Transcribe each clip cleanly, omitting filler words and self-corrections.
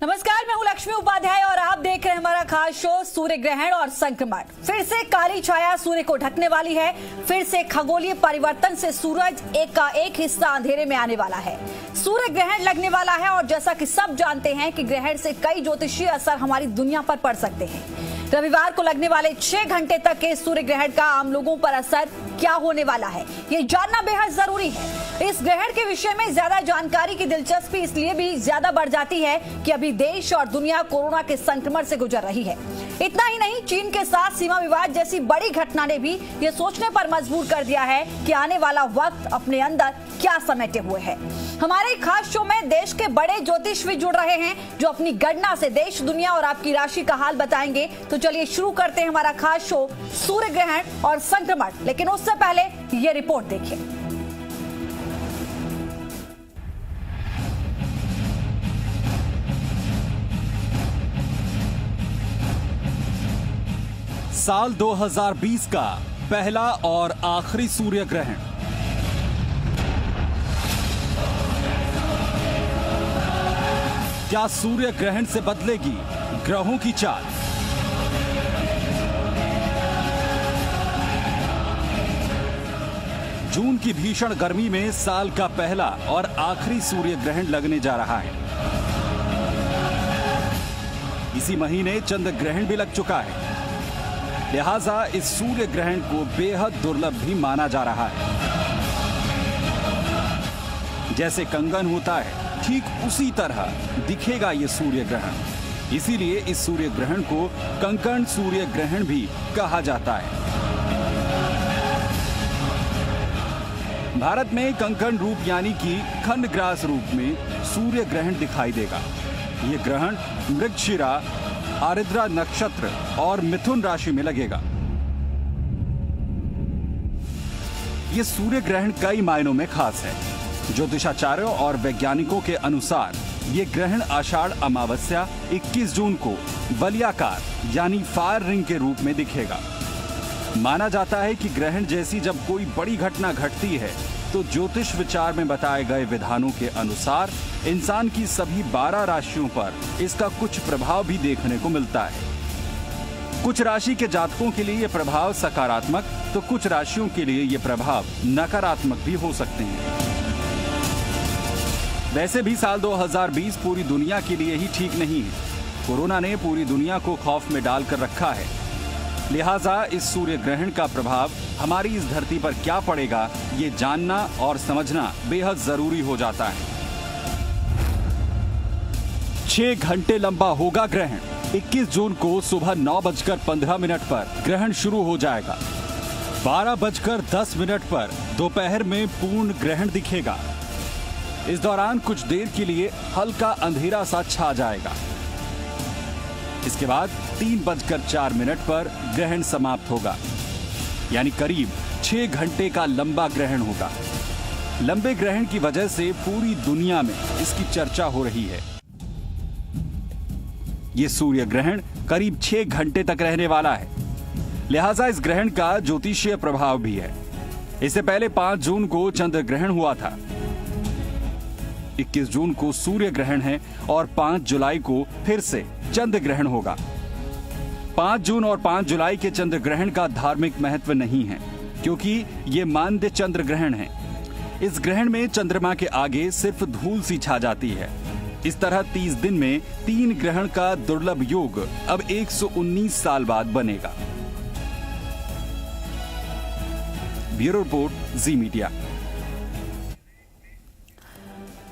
नमस्कार, मैं हूं लक्ष्मी उपाध्याय और आप देख रहे हैं हमारा खास शो सूर्य ग्रहण और संक्रमण। फिर से काली छाया सूर्य को ढकने वाली है। फिर से खगोलीय परिवर्तन से सूरज एक का एक हिस्सा अंधेरे में आने वाला है। सूर्य ग्रहण लगने वाला है और जैसा कि सब जानते हैं कि ग्रहण से कई ज्योतिषीय असर हमारी दुनिया पर पड़ सकते हैं। रविवार को लगने वाले 6 घंटे तक के सूर्य ग्रहण का आम लोगों पर असर क्या होने वाला है, ये जानना बेहद जरूरी है। इस ग्रहण के विषय में ज्यादा जानकारी की दिलचस्पी इसलिए भी ज्यादा बढ़ जाती है कि अभी देश और दुनिया कोरोना के संक्रमण से गुजर रही है। इतना ही नहीं, चीन के साथ सीमा विवाद जैसी बड़ी घटना ने भी ये सोचने पर मजबूर कर दिया है कि आने वाला वक्त अपने अंदर क्या समेटे हुए है। हमारे खास शो में देश के बड़े ज्योतिष भी जुड़ रहे हैं जो अपनी गणना से देश, दुनिया और आपकी राशि का हाल बताएंगे। तो चलिए शुरू करते हैं हमारा खास शो सूर्य ग्रहण और संक्रमण। लेकिन उससे पहले ये रिपोर्ट देखिए। साल 2020 का पहला और आखिरी सूर्य ग्रहण। क्या सूर्य ग्रहण से बदलेगी ग्रहों की चाल? जून की भीषण गर्मी में साल का पहला और आखिरी सूर्य ग्रहण लगने जा रहा है। इसी महीने चंद्र ग्रहण भी लग चुका है, लिहाजा इस सूर्य ग्रहण को बेहद दुर्लभ भी माना जा रहा है। जैसे कंगन होता है, ठीक उसी तरह दिखेगा ये सूर्य ग्रहण। इसीलिए इस सूर्य ग्रहण को कंकण सूर्य ग्रहण भी कहा जाता है। भारत में कंकण रूप यानी कि खंडग्रास रूप में सूर्य ग्रहण दिखाई देगा। ये ग्रहण मृगशिरा, आर्द्रा नक्षत्र और मिथुन राशि में लगेगा। ये सूर्य ग्रहण कई मायनों में खास है। ज्योतिषाचार्यों और वैज्ञानिकों के अनुसार ये ग्रहण आषाढ़ अमावस्या 21 जून को बलियाकार यानी फायर रिंग के रूप में दिखेगा। माना जाता है कि ग्रहण जैसी जब कोई बड़ी घटना घटती है तो ज्योतिष विचार में बताए गए विधानों के अनुसार इंसान की सभी 12 राशियों पर इसका कुछ प्रभाव भी देखने को मिलता है। कुछ राशि के जातकों के लिए यह प्रभाव सकारात्मक, तो कुछ राशियों के लिए यह प्रभाव नकारात्मक भी हो सकते हैं। वैसे भी साल 2020 पूरी दुनिया के लिए ही ठीक नहीं है। कोरोना ने पूरी दुनिया को खौफ में डालकर रखा है। लिहाजा इस सूर्य ग्रहण का प्रभाव हमारी इस धरती पर क्या पड़ेगा, ये जानना और समझना बेहद जरूरी हो जाता है। 6 घंटे लंबा होगा ग्रहण। 21 जून को सुबह 9:15 पर ग्रहण शुरू हो जाएगा। 12:10 पर दोपहर में पूर्ण ग्रहण दिखेगा। इस दौरान कुछ देर के लिए हल्का अंधेरा सा छा जाएगा। इसके बाद 3:04 पर ग्रहण समाप्त होगा, यानी करीब 6 घंटे का लंबा ग्रहण होगा। लंबे ग्रहण की वजह से पूरी दुनिया में इसकी चर्चा हो रही है। यह सूर्य ग्रहण करीब 6 घंटे तक रहने वाला है, लिहाजा इस ग्रहण का ज्योतिषीय प्रभाव भी है। इससे पहले 5 जून को चंद्र ग्रहण हुआ था। 21 जून को सूर्य ग्रहण है और 5 जुलाई को फिर से चंद्र ग्रहण होगा। 5 जून और 5 जुलाई के चंद्र ग्रहण का धार्मिक महत्व नहीं है, क्योंकि ये मानदेय चंद्र ग्रहण है। इस ग्रहण में चंद्रमा के आगे सिर्फ धूल सी छा जाती है। इस तरह 30 दिन में 3 ग्रहण का दुर्लभ योग अब 119 साल बाद बनेगा। ब्यूरो रिपोर्ट, जी मीडिया।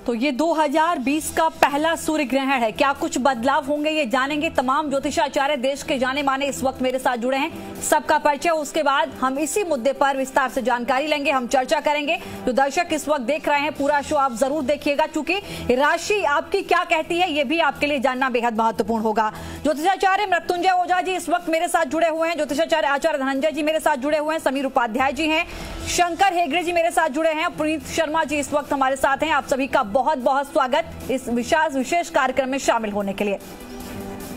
तो ये 2020 का पहला सूर्य ग्रहण है। क्या कुछ बदलाव होंगे, ये जानेंगे। तमाम ज्योतिषाचार्य देश के जाने माने इस वक्त मेरे साथ जुड़े हैं। सबका परिचय, उसके बाद हम इसी मुद्दे पर विस्तार से जानकारी लेंगे, हम चर्चा करेंगे। जो दर्शक इस वक्त देख रहे हैं, पूरा शो आप जरूर देखिएगा, क्योंकि राशि आपकी क्या कहती है ये भी आपके लिए जानना बेहद महत्वपूर्ण होगा। ज्योतिषाचार्य मृत्युंजय ओझा जी इस वक्त मेरे साथ जुड़े हुए हैं। ज्योतिषाचार्य आचार्य धनंजय जी मेरे साथ जुड़े हुए हैं। समीर उपाध्याय जी हैं। शंकर हेगड़े जी मेरे साथ जुड़े हैं। पुनीत शर्मा जी इस वक्त हमारे साथ हैं। आप सभी का बहुत बहुत स्वागत इस विशेष कार्यक्रम में शामिल होने के लिए।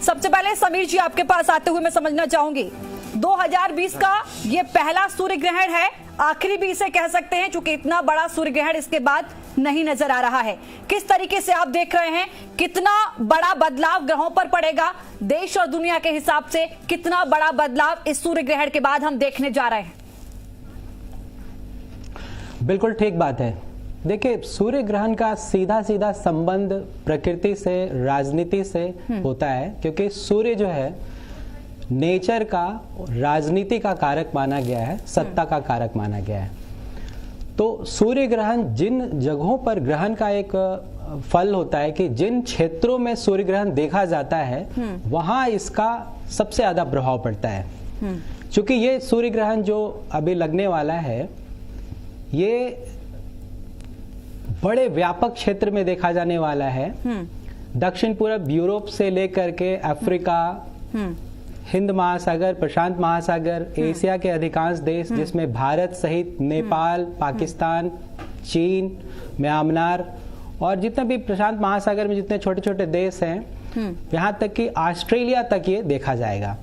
सबसे पहले समीर जी, आपके पास आते हुए मैं समझना चाहूंगी, 2020 का ये पहला सूर्य ग्रहण है, आखिरी भी इसे कह सकते हैं, क्योंकि इतना बड़ा सूर्य ग्रहण इसके बाद नहीं नजर आ रहा है। किस तरीके से आप देख रहे हैं, कितना बड़ा बदलाव ग्रहों पर पड़ेगा, देश और दुनिया के हिसाब से कितना बड़ा बदलाव इस सूर्य ग्रहण के बाद हम देखने जा रहे हैं? बिल्कुल ठीक बात है। देखिए, सूर्य ग्रहण का सीधा सीधा संबंध प्रकृति से, राजनीति से होता है, क्योंकि सूर्य जो है नेचर का, राजनीति का कारक माना गया है, सत्ता का कारक माना गया है। तो सूर्य ग्रहण जिन जगहों पर ग्रहण का एक फल होता है कि जिन क्षेत्रों में सूर्य ग्रहण देखा जाता है वहां इसका सबसे ज्यादा प्रभाव पड़ता है। क्योंकि ये सूर्य ग्रहण जो अभी लगने वाला है ये बड़े व्यापक क्षेत्र में देखा जाने वाला है। दक्षिण पूर्व यूरोप से लेकर के अफ्रीका, हिंद महासागर, प्रशांत महासागर, एशिया के अधिकांश देश जिसमें भारत सहित नेपाल, पाकिस्तान, चीन, म्यांमार और जितने भी प्रशांत महासागर में जितने छोटे छोटे देश हैं, यहाँ तक कि ऑस्ट्रेलिया तक ये देखा जाएगा।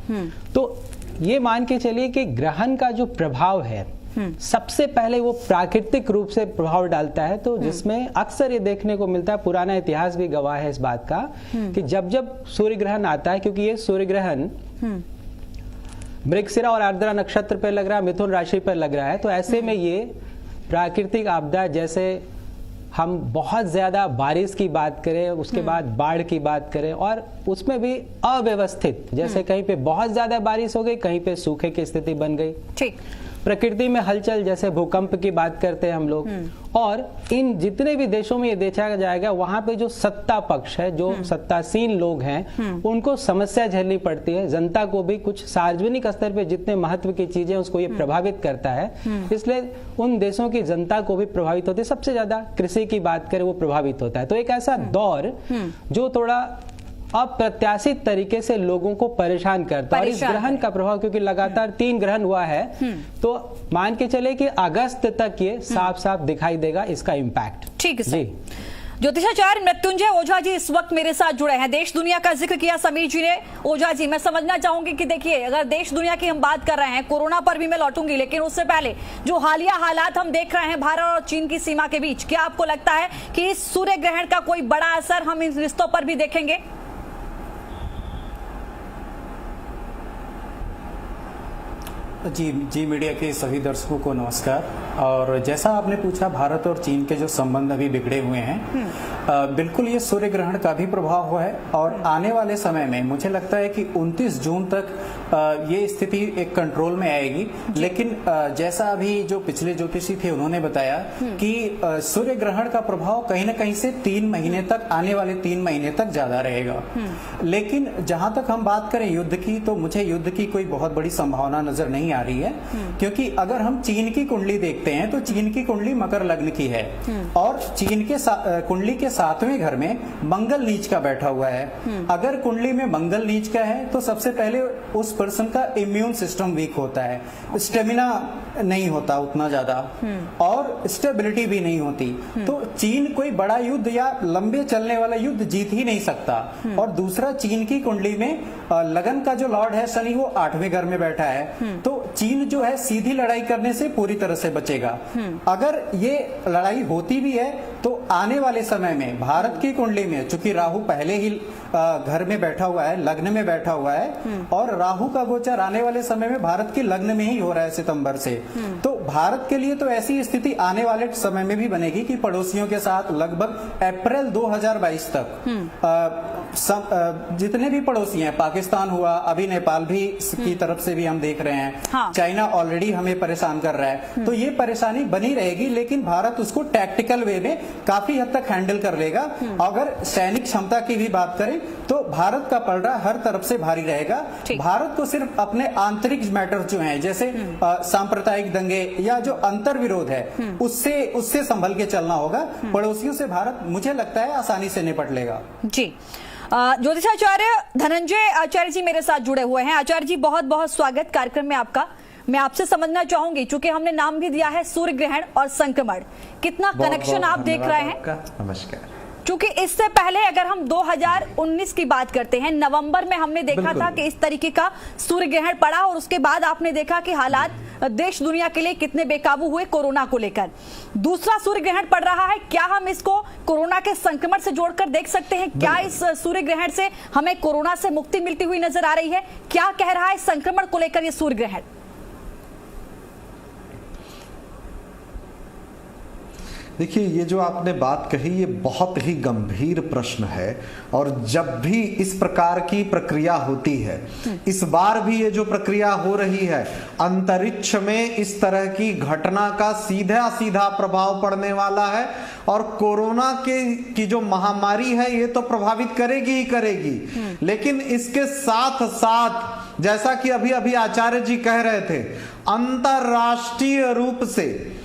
तो ये मान के चलिए कि ग्रहण का जो प्रभाव है सबसे पहले वो प्राकृतिक रूप से प्रभाव डालता है। तो जिसमें अक्सर ये देखने को मिलता है, पुराना इतिहास भी गवाह है इस बात का, कि जब जब सूर्य ग्रहण आता है, क्योंकि ये सूर्य ग्रहण मृगशिरा और आर्द्रा नक्षत्र पर लग रहा है, मिथुन राशि पर लग रहा है, तो ऐसे में ये प्राकृतिक आपदा, जैसे हम बहुत ज्यादा बारिश की बात करें, उसके बाद बाढ़ की बात करें, और उसमें भी अव्यवस्थित, जैसे कहीं पे बहुत ज्यादा बारिश हो गई, कहीं पे सूखे की स्थिति बन गई। ठीक, प्रकृति में हलचल, जैसे भूकंप की बात करते हैं हम लोग। और इन जितने भी देशों में ये देखा जाएगा, वहां पे जो सत्ता पक्ष है, जो सत्तासीन लोग हैं, उनको समस्या झेलनी पड़ती है। जनता को भी कुछ सार्वजनिक स्तर पे जितने महत्व की चीजें उसको ये प्रभावित करता है, इसलिए उन देशों की जनता को भी प्रभावित होती है। सबसे ज्यादा कृषि की बात करें वो प्रभावित होता है। तो एक ऐसा दौर जो थोड़ा अप्रत्याशित तरीके से लोगों को परेशान करता है। और इस ग्रहण का प्रभाव, क्योंकि लगातार 3 ग्रहण हुआ है, तो मान के चले कि अगस्त तक ये साफ साफ दिखाई देगा इसका इम्पैक्ट। ठीक है जी। ज्योतिषाचार्य मृत्युंजय ओझा जी इस वक्त मेरे साथ जुड़े हैं। देश दुनिया का जिक्र किया समीर जी ने। ओझा जी, मैं समझना चाहूंगी कि देखिए, अगर देश दुनिया की हम बात कर रहे हैं, कोरोना पर भी मैं लौटूंगी, लेकिन उससे पहले जो हालिया हालात हम देख रहे हैं भारत और चीन की सीमा के बीच, क्या आपको लगता है कि इस सूर्य ग्रहण का कोई बड़ा असर हम इन रिश्तों पर भी देखेंगे? जी मीडिया के सभी दर्शकों को नमस्कार। और जैसा आपने पूछा, भारत और चीन के जो संबंध अभी बिगड़े हुए हैं, बिल्कुल ये सूर्य ग्रहण का भी प्रभाव हुआ है। और आने वाले समय में मुझे लगता है कि 29 जून तक ये स्थिति एक कंट्रोल में आएगी। लेकिन जैसा अभी जो पिछले ज्योतिषी थे उन्होंने बताया कि सूर्य ग्रहण का प्रभाव कहीं ना कहीं से 3 महीने तक, आने वाले 3 महीने तक ज्यादा रहेगा। लेकिन जहां तक हम बात करें युद्ध की, तो मुझे युद्ध की कोई बहुत बड़ी संभावना नजर नहीं आ रही है। क्योंकि अगर हम चीन की कुंडली देखते हैं तो चीन की कुंडली मकर लग्न की है, और चीन के कुंडली के 7वें घर में मंगल नीच का बैठा हुआ है। अगर कुंडली में मंगल नीच का है तो सबसे पहले उस पर्सन का इम्यून सिस्टम वीक होता है, स्टेमिना नहीं होता उतना ज्यादा, और स्टेबिलिटी भी नहीं होती। तो चीन कोई बड़ा युद्ध या लंबे चलने वाला युद्ध जीत ही नहीं सकता। और दूसरा, चीन की कुंडली में लगन का जो लॉर्ड है शनि, वो 8वें घर में बैठा है। तो चीन जो है सीधी लड़ाई करने से पूरी तरह से बचेगा। अगर ये लड़ाई होती भी है तो आने वाले समय में भारत की कुंडली में, चूंकि राहु पहले ही घर में बैठा हुआ है, लग्न में बैठा हुआ है, और राहु का गोचर आने वाले समय में भारत की लग्न में ही हो रहा है सितंबर से। तो भारत के लिए तो ऐसी स्थिति आने वाले समय में भी बनेगी कि पड़ोसियों के साथ लगभग अप्रैल 2022 तक जितने भी पड़ोसी हैं, पाकिस्तान हुआ, अभी नेपाल भी की तरफ से भी हम देख रहे हैं, हाँ। चाइना ऑलरेडी हमें परेशान कर रहा है। तो ये परेशानी बनी रहेगी, लेकिन भारत उसको टैक्टिकल वे में काफी हद तक हैंडल कर लेगा। अगर सैनिक क्षमता की भी बात करें तो भारत का पलड़ा हर तरफ से भारी रहेगा। भारत को सिर्फ अपने आंतरिक मैटर जो हैं, जैसे सांप्रदायिक दंगे या जो अंतर विरोध है, उससे संभल के चलना होगा। पड़ोसियों से भारत, मुझे लगता है, आसानी से निपट लेगा। जी। ज्योतिषाचार्य धनंजय आचार्य जी मेरे साथ जुड़े हुए हैं। आचार्य जी, बहुत बहुत स्वागत कार्यक्रम में आपका। मैं आपसे समझना चाहूंगी, चूंकि हमने नाम भी दिया है सूर्य ग्रहण और संक्रमण, कितना कनेक्शन आप देख रहे हैं? नमस्कार। क्योंकि इससे पहले अगर हम 2019 की बात करते हैं, नवंबर में हमने देखा था कि इस तरीके का सूर्य ग्रहण पड़ा और उसके बाद आपने देखा कि हालात देश दुनिया के लिए कितने बेकाबू हुए कोरोना को लेकर। दूसरा सूर्य ग्रहण पड़ रहा है, क्या हम इसको कोरोना के संक्रमण से जोड़कर देख सकते हैं? क्या इस सूर्य ग्रहण से हमें कोरोना से मुक्ति मिलती हुई नजर आ रही है? क्या कह रहा है संक्रमण को लेकर यह सूर्य ग्रहण? देखिए, ये जो आपने बात कही ये बहुत ही गंभीर प्रश्न है और जब भी इस प्रकार की प्रक्रिया होती है, इस बार भी ये जो प्रक्रिया हो रही है, अंतरिक्ष में इस तरह की घटना का सीधा सीधा प्रभाव पड़ने वाला है और कोरोना की जो महामारी है ये तो प्रभावित करेगी ही करेगी, लेकिन इसके साथ साथ जैसा कि अभी अभी आचार्य जी कह रहे थे, अंतरराष्ट्रीय रूप से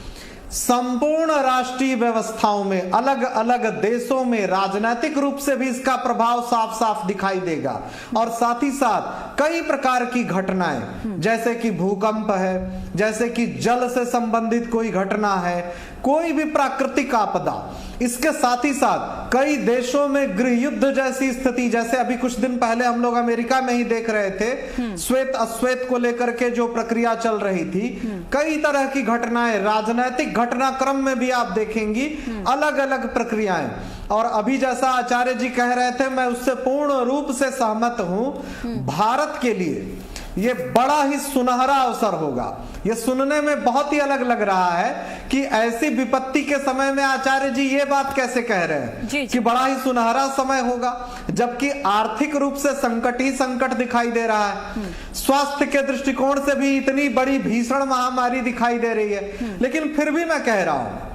संपूर्ण राष्ट्रीय व्यवस्थाओं में, अलग अलग देशों में राजनीतिक रूप से भी इसका प्रभाव साफ साफ दिखाई देगा। और साथ ही साथ कई प्रकार की घटनाएं, जैसे कि भूकंप है, जैसे कि जल से संबंधित कोई घटना है, कोई भी प्राकृतिक आपदा, इसके साथ ही साथ कई देशों में गृह युद्ध जैसी स्थिति, जैसे अभी कुछ दिन पहले हम लोग अमेरिका में ही देख रहे थे, श्वेत अश्वेत को लेकर के जो प्रक्रिया चल रही थी, कई तरह की घटनाएं, राजनीतिक घटनाक्रम में भी आप देखेंगी अलग अलग प्रक्रियाएं। और अभी जैसा आचार्य जी कह रहे थे, मैं उससे पूर्ण रूप से सहमत हूं। भारत के लिए ये बड़ा ही सुनहरा अवसर होगा। ये सुनने में बहुत ही अलग लग रहा है कि ऐसी विपत्ति के समय में आचार्य जी ये बात कैसे कह रहे हैं कि बड़ा ही सुनहरा समय होगा, जबकि आर्थिक रूप से संकट ही संकट दिखाई दे रहा है। स्वास्थ्य के दृष्टिकोण से भी इतनी बड़ी भीषण महामारी दिखाई दे रही है। लेकिन फिर भी मैं कह रहा हूं,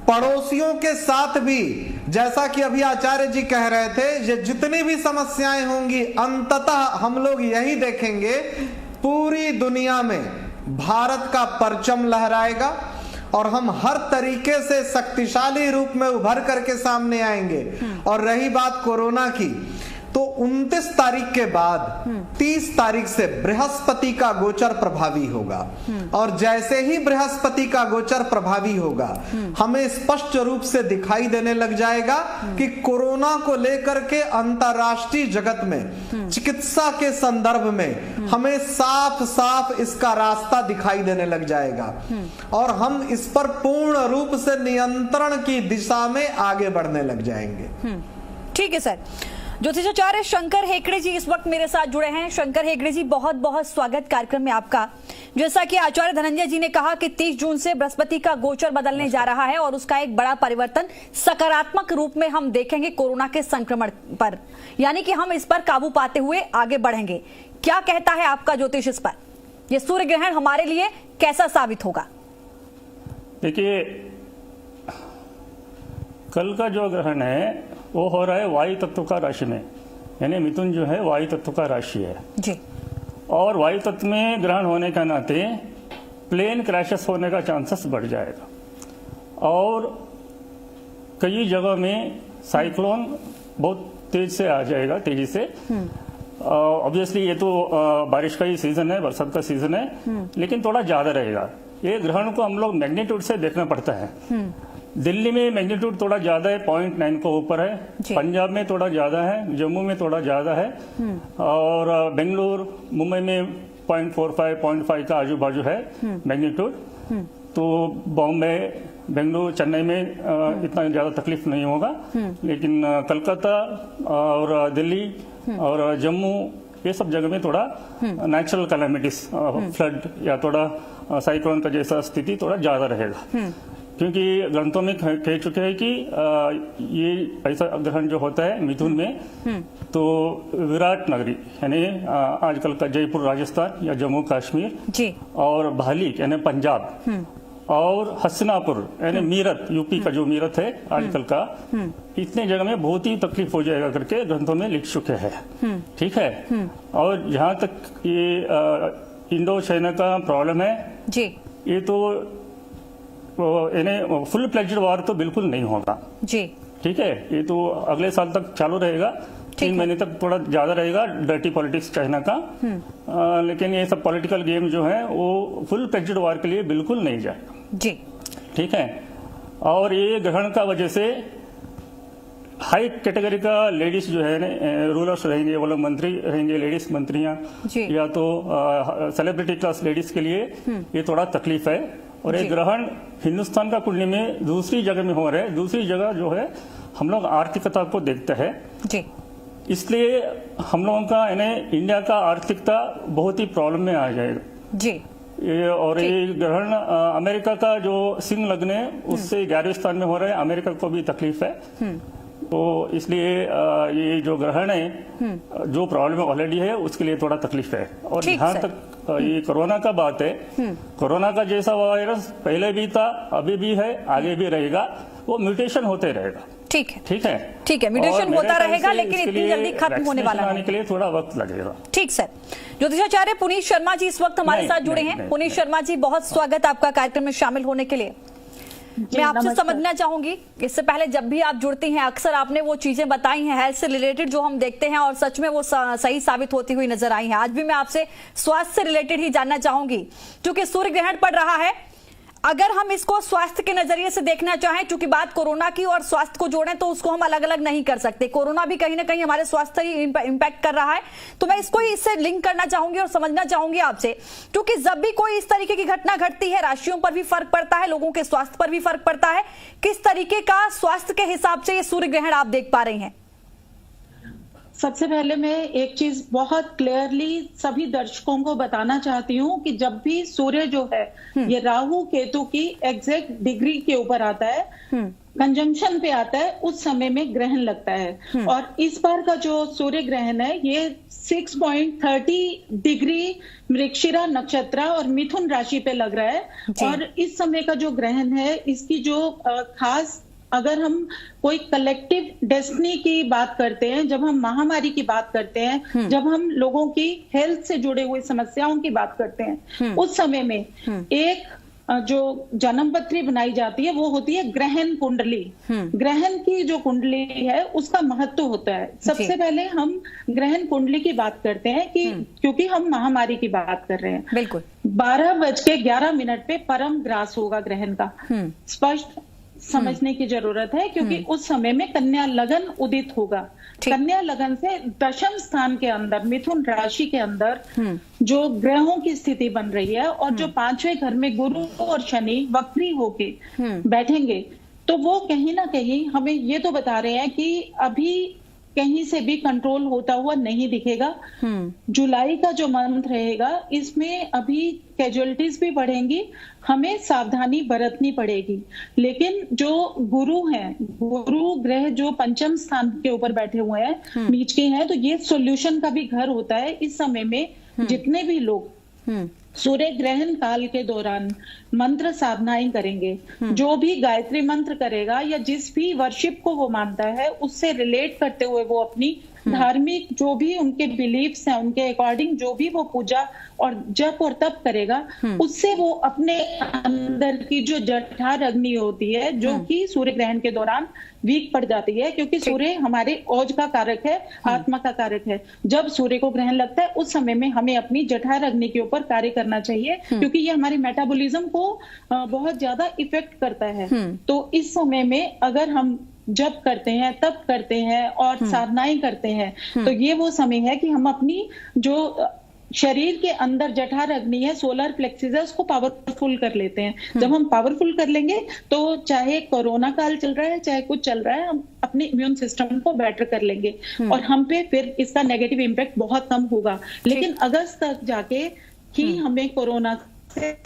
पड़ोसियों के साथ भी, जैसा कि अभी आचार्य जी कह रहे थे, ये जितनी भी समस्याएं होंगी, अंततः हम लोग यही देखेंगे, पूरी दुनिया में भारत का परचम लहराएगा और हम हर तरीके से शक्तिशाली रूप में उभर करके सामने आएंगे। और रही बात कोरोना की, तो 29 तारीख के बाद 30 तारीख से बृहस्पति का गोचर प्रभावी होगा। और जैसे ही बृहस्पति का गोचर प्रभावी होगा, हमें स्पष्ट रूप से दिखाई देने लग जाएगा कि कोरोना को लेकर के अंतरराष्ट्रीय जगत में, चिकित्सा के संदर्भ में हमें साफ साफ इसका रास्ता दिखाई देने लग जाएगा और हम इस पर पूर्ण रूप से नियंत्रण की दिशा में आगे बढ़ने लग जाएंगे। ठीक है सर। ज्योतिषाचार्य शंकर हेगड़े जी इस वक्त मेरे साथ जुड़े हैं। शंकर हेगड़े जी, बहुत बहुत स्वागत कार्यक्रम में आपका। जैसा कि आचार्य धनंजय जी ने कहा कि 30 जून से बृहस्पति का गोचर बदलने जा रहा है और उसका एक बड़ा परिवर्तन सकारात्मक रूप में हम देखेंगे कोरोना के संक्रमण पर, यानी कि हम इस पर काबू पाते हुए आगे बढ़ेंगे। क्या कहता है आपका ज्योतिष इस पर? यह सूर्य ग्रहण हमारे लिए कैसा साबित होगा? देखिए, कल का जो ग्रहण है वो हो रहा है वायु तत्व का राशि में, यानी मिथुन जो है वायु तत्व का राशि है जी। और वायु तत्व में ग्रहण होने का नाते प्लेन क्रैशेस होने का चांसेस बढ़ जाएगा और कई जगह में साइक्लोन बहुत तेज से आ जाएगा, तेजी से। ऑब्वियसली ये तो बारिश का ही सीजन है, बरसात का सीजन है, लेकिन थोड़ा ज्यादा रहेगा। ये ग्रहण को हम लोग मैग्नीट्यूड से देखना पड़ता है। दिल्ली में मैग्नीट्यूड थोड़ा ज्यादा है, 0.9 को ऊपर है, पंजाब में थोड़ा ज्यादा है, जम्मू में थोड़ा ज्यादा है और बेंगलुरु, मुंबई में 0.45, 0.5 का आजू बाजू है मैग्नीट्यूड। तो बॉम्बे, बेंगलुरु, चेन्नई में इतना ज्यादा तकलीफ नहीं होगा, लेकिन कलकत्ता और दिल्ली और जम्मू, ये सब जगह में थोड़ा नेचुरल कैलामिटीज, फ्लड या थोड़ा साइक्लोन का जैसा स्थिति थोड़ा ज्यादा रहेगा। क्योंकि ग्रंथों में कह चुके हैं कि ये ऐसा ग्रहण जो होता है मिथुन में, तो विराट नगरी यानी आजकल का जयपुर राजस्थान या जम्मू कश्मीर जी, और भालीक यानी पंजाब और हसनापुर यानी मीरत, यूपी का जो मीरत है आजकल का, इतने जगह में बहुत ही तकलीफ हो जाएगा करके ग्रंथों में लिख चुके हैं। ठीक है। और जहां तक ये इंडो चाइना का प्रॉब्लम है जी, ये तो यानी फुल प्लेज्ड वॉर तो बिल्कुल नहीं होगा जी। ठीक है। ये तो अगले साल तक चालू रहेगा, 3 महीने तक थोड़ा ज्यादा रहेगा डर्टी पॉलिटिक्स चाइना का। लेकिन ये सब पॉलिटिकल गेम जो है वो फुल प्लेज्ड वॉर के लिए बिल्कुल नहीं जाएगा जी। ठीक है। और ये ग्रहण का वजह से हाई कैटेगरी का लेडीज जो है रूलर्स रहेंगे, वो लोग मंत्री रहेंगे, लेडीज मंत्रियां, जी। या तो सेलिब्रिटी क्लास लेडीज के लिए ये थोड़ा तकलीफ है। और ये जी। ग्रहण हिंदुस्तान का कुंडली में दूसरी जगह में हो रहा है। दूसरी जगह जो है हम लोग आर्थिकता को देखते हैं, जी इसलिए हम लोगों का इंडिया का आर्थिकता बहुत ही प्रॉब्लम में आ जाएगा जी। ये ग्रहण अमेरिका का जो सिंह लग्न है उससे 11वें स्थान में हो रहा है, अमेरिका को भी तकलीफ है। तो इसलिए ये जो ग्रहण है जो प्रॉब्लम ऑलरेडी है उसके लिए थोड़ा तकलीफ है। और ठीक जहाँ सर। तक ये कोरोना का बात है, कोरोना का जैसा वायरस पहले भी था, अभी भी है, आगे भी रहेगा, वो म्यूटेशन होते रहेगा। ठीक है, ठीक है, ठीक है, म्यूटेशन और मेरे होता ख्याल रहेगा, से लेकिन इसके इतनी लिए जल्दी खत्म होने वाला वैक्सीनेशन नहीं। आने के लिए थोड़ा वक्त लगेगा। ठीक सर। ज्योतिषाचार्य पुनीत शर्मा जी इस वक्त हमारे नहीं, साथ जुड़े नहीं, हैं। नहीं, पुनीत नहीं। शर्मा जी, बहुत स्वागत आपका कार्यक्रम में शामिल होने के लिए। मैं आपसे नमस्कार। समझना चाहूंगी, इससे पहले जब भी आप जुड़ती हैं अक्सर आपने वो चीजें बताई हैं हेल्थ से रिलेटेड जो हम देखते हैं और सच में वो सही साबित होती हुई नजर आई हैं। आज भी मैं आपसे स्वास्थ्य से रिलेटेड ही जानना चाहूंगी, क्योंकि सूर्य ग्रहण पड़ रहा है। अगर हम इसको स्वास्थ्य के नजरिए से देखना चाहें, चूंकि बात कोरोना की और स्वास्थ्य को जोड़ें तो उसको हम अलग अलग नहीं कर सकते। कोरोना भी कहीं ना कहीं हमारे स्वास्थ्य ही इंपैक्ट कर रहा है, तो मैं इसको ही इससे लिंक करना चाहूंगी और समझना चाहूंगी आपसे, क्योंकि जब भी कोई इस तरीके की घटना घटती है राशियों पर भी फर्क पड़ता है, लोगों के स्वास्थ्य पर भी फर्क पड़ता है। किस तरीके का स्वास्थ्य के हिसाब से ये सूर्य ग्रहण आप देख पा रही हैं? सबसे पहले मैं एक चीज बहुत क्लियरली सभी दर्शकों को बताना चाहती हूँ कि जब भी सूर्य जो है ये राहु केतु की एग्जैक्ट डिग्री के ऊपर आता है, कंजंक्शन पे आता है, उस समय में ग्रहण लगता है। और इस बार का जो सूर्य ग्रहण है ये 6.30 डिग्री मृगशिरा नक्षत्र और मिथुन राशि पे लग रहा है। और इस समय का जो ग्रहण है इसकी जो खास, अगर हम कोई कलेक्टिव डेस्टिनी की बात करते हैं, जब हम महामारी की बात करते हैं, जब हम लोगों की हेल्थ से जुड़े हुए समस्याओं की बात करते हैं, उस समय में एक जो जन्म पत्री बनाई जाती है वो होती है ग्रहण कुंडली। ग्रहण की जो कुंडली है उसका महत्व होता है। सबसे पहले हम ग्रहण कुंडली की बात करते हैं कि क्योंकि हम महामारी की बात कर रहे हैं। बिल्कुल 12:11 पे परम ग्रास होगा ग्रहण का, स्पष्ट समझने की जरूरत है, क्योंकि उस समय में कन्या लगन उदित होगा। कन्या लगन से दशम स्थान के अंदर मिथुन राशि के अंदर जो ग्रहों की स्थिति बन रही है और जो 5वें घर में गुरु और शनि वक्री होके बैठेंगे, तो वो कहीं ना कहीं हमें ये तो बता रहे हैं कि अभी कहीं से भी कंट्रोल होता हुआ नहीं दिखेगा। जुलाई का जो मंथ रहेगा इसमें अभी कैजुअलिटीज भी बढ़ेंगी, हमें सावधानी बरतनी पड़ेगी। लेकिन जो गुरु हैं, गुरु ग्रह जो पंचम स्थान के ऊपर बैठे हुए हैं, नीच के हैं, तो ये सॉल्यूशन का भी घर होता है। इस समय में जितने भी लोग सूर्य ग्रहण काल के दौरान मंत्र साधनाएं करेंगे, जो भी गायत्री मंत्र करेगा या जिस भी वर्शिप को वो मानता है उससे रिलेट करते हुए वो अपनी धार्मिक जो भी उनके बिलीफ्स हैं उनके अकॉर्डिंग जो भी वो पूजा और जप और तप करेगा, उससे वो अपने अंदर की जो जठर अग्नि होती है जो कि सूर्य ग्रहण के दौरान वीक पड़ जाती है, क्योंकि सूर्य हमारे ओज का कारक है, आत्मा का कारक है। जब सूर्य को ग्रहण लगता है उस समय में हमें अपनी जठर अग्नि के ऊपर कार्य करना चाहिए, क्योंकि ये हमारे मेटाबॉलिज्म को बहुत ज्यादा इफेक्ट करता है। तो इस समय में अगर हम जप करते हैं, तप करते हैं और साधनाएं करते हैं, तो ये वो समय है कि हम अपनी जो शरीर के अंदर जठर अग्नि है, सोलर प्लेक्सिस है, उसको पावरफुल कर लेते हैं। जब हम पावरफुल कर लेंगे तो चाहे कोरोना काल चल रहा है चाहे कुछ चल रहा है, हम अपने इम्यून सिस्टम को बेटर कर लेंगे और हम पे फिर इसका नेगेटिव इम्पैक्ट बहुत कम होगा। लेकिन अगस्त तक जाके ही हमें कोरोना से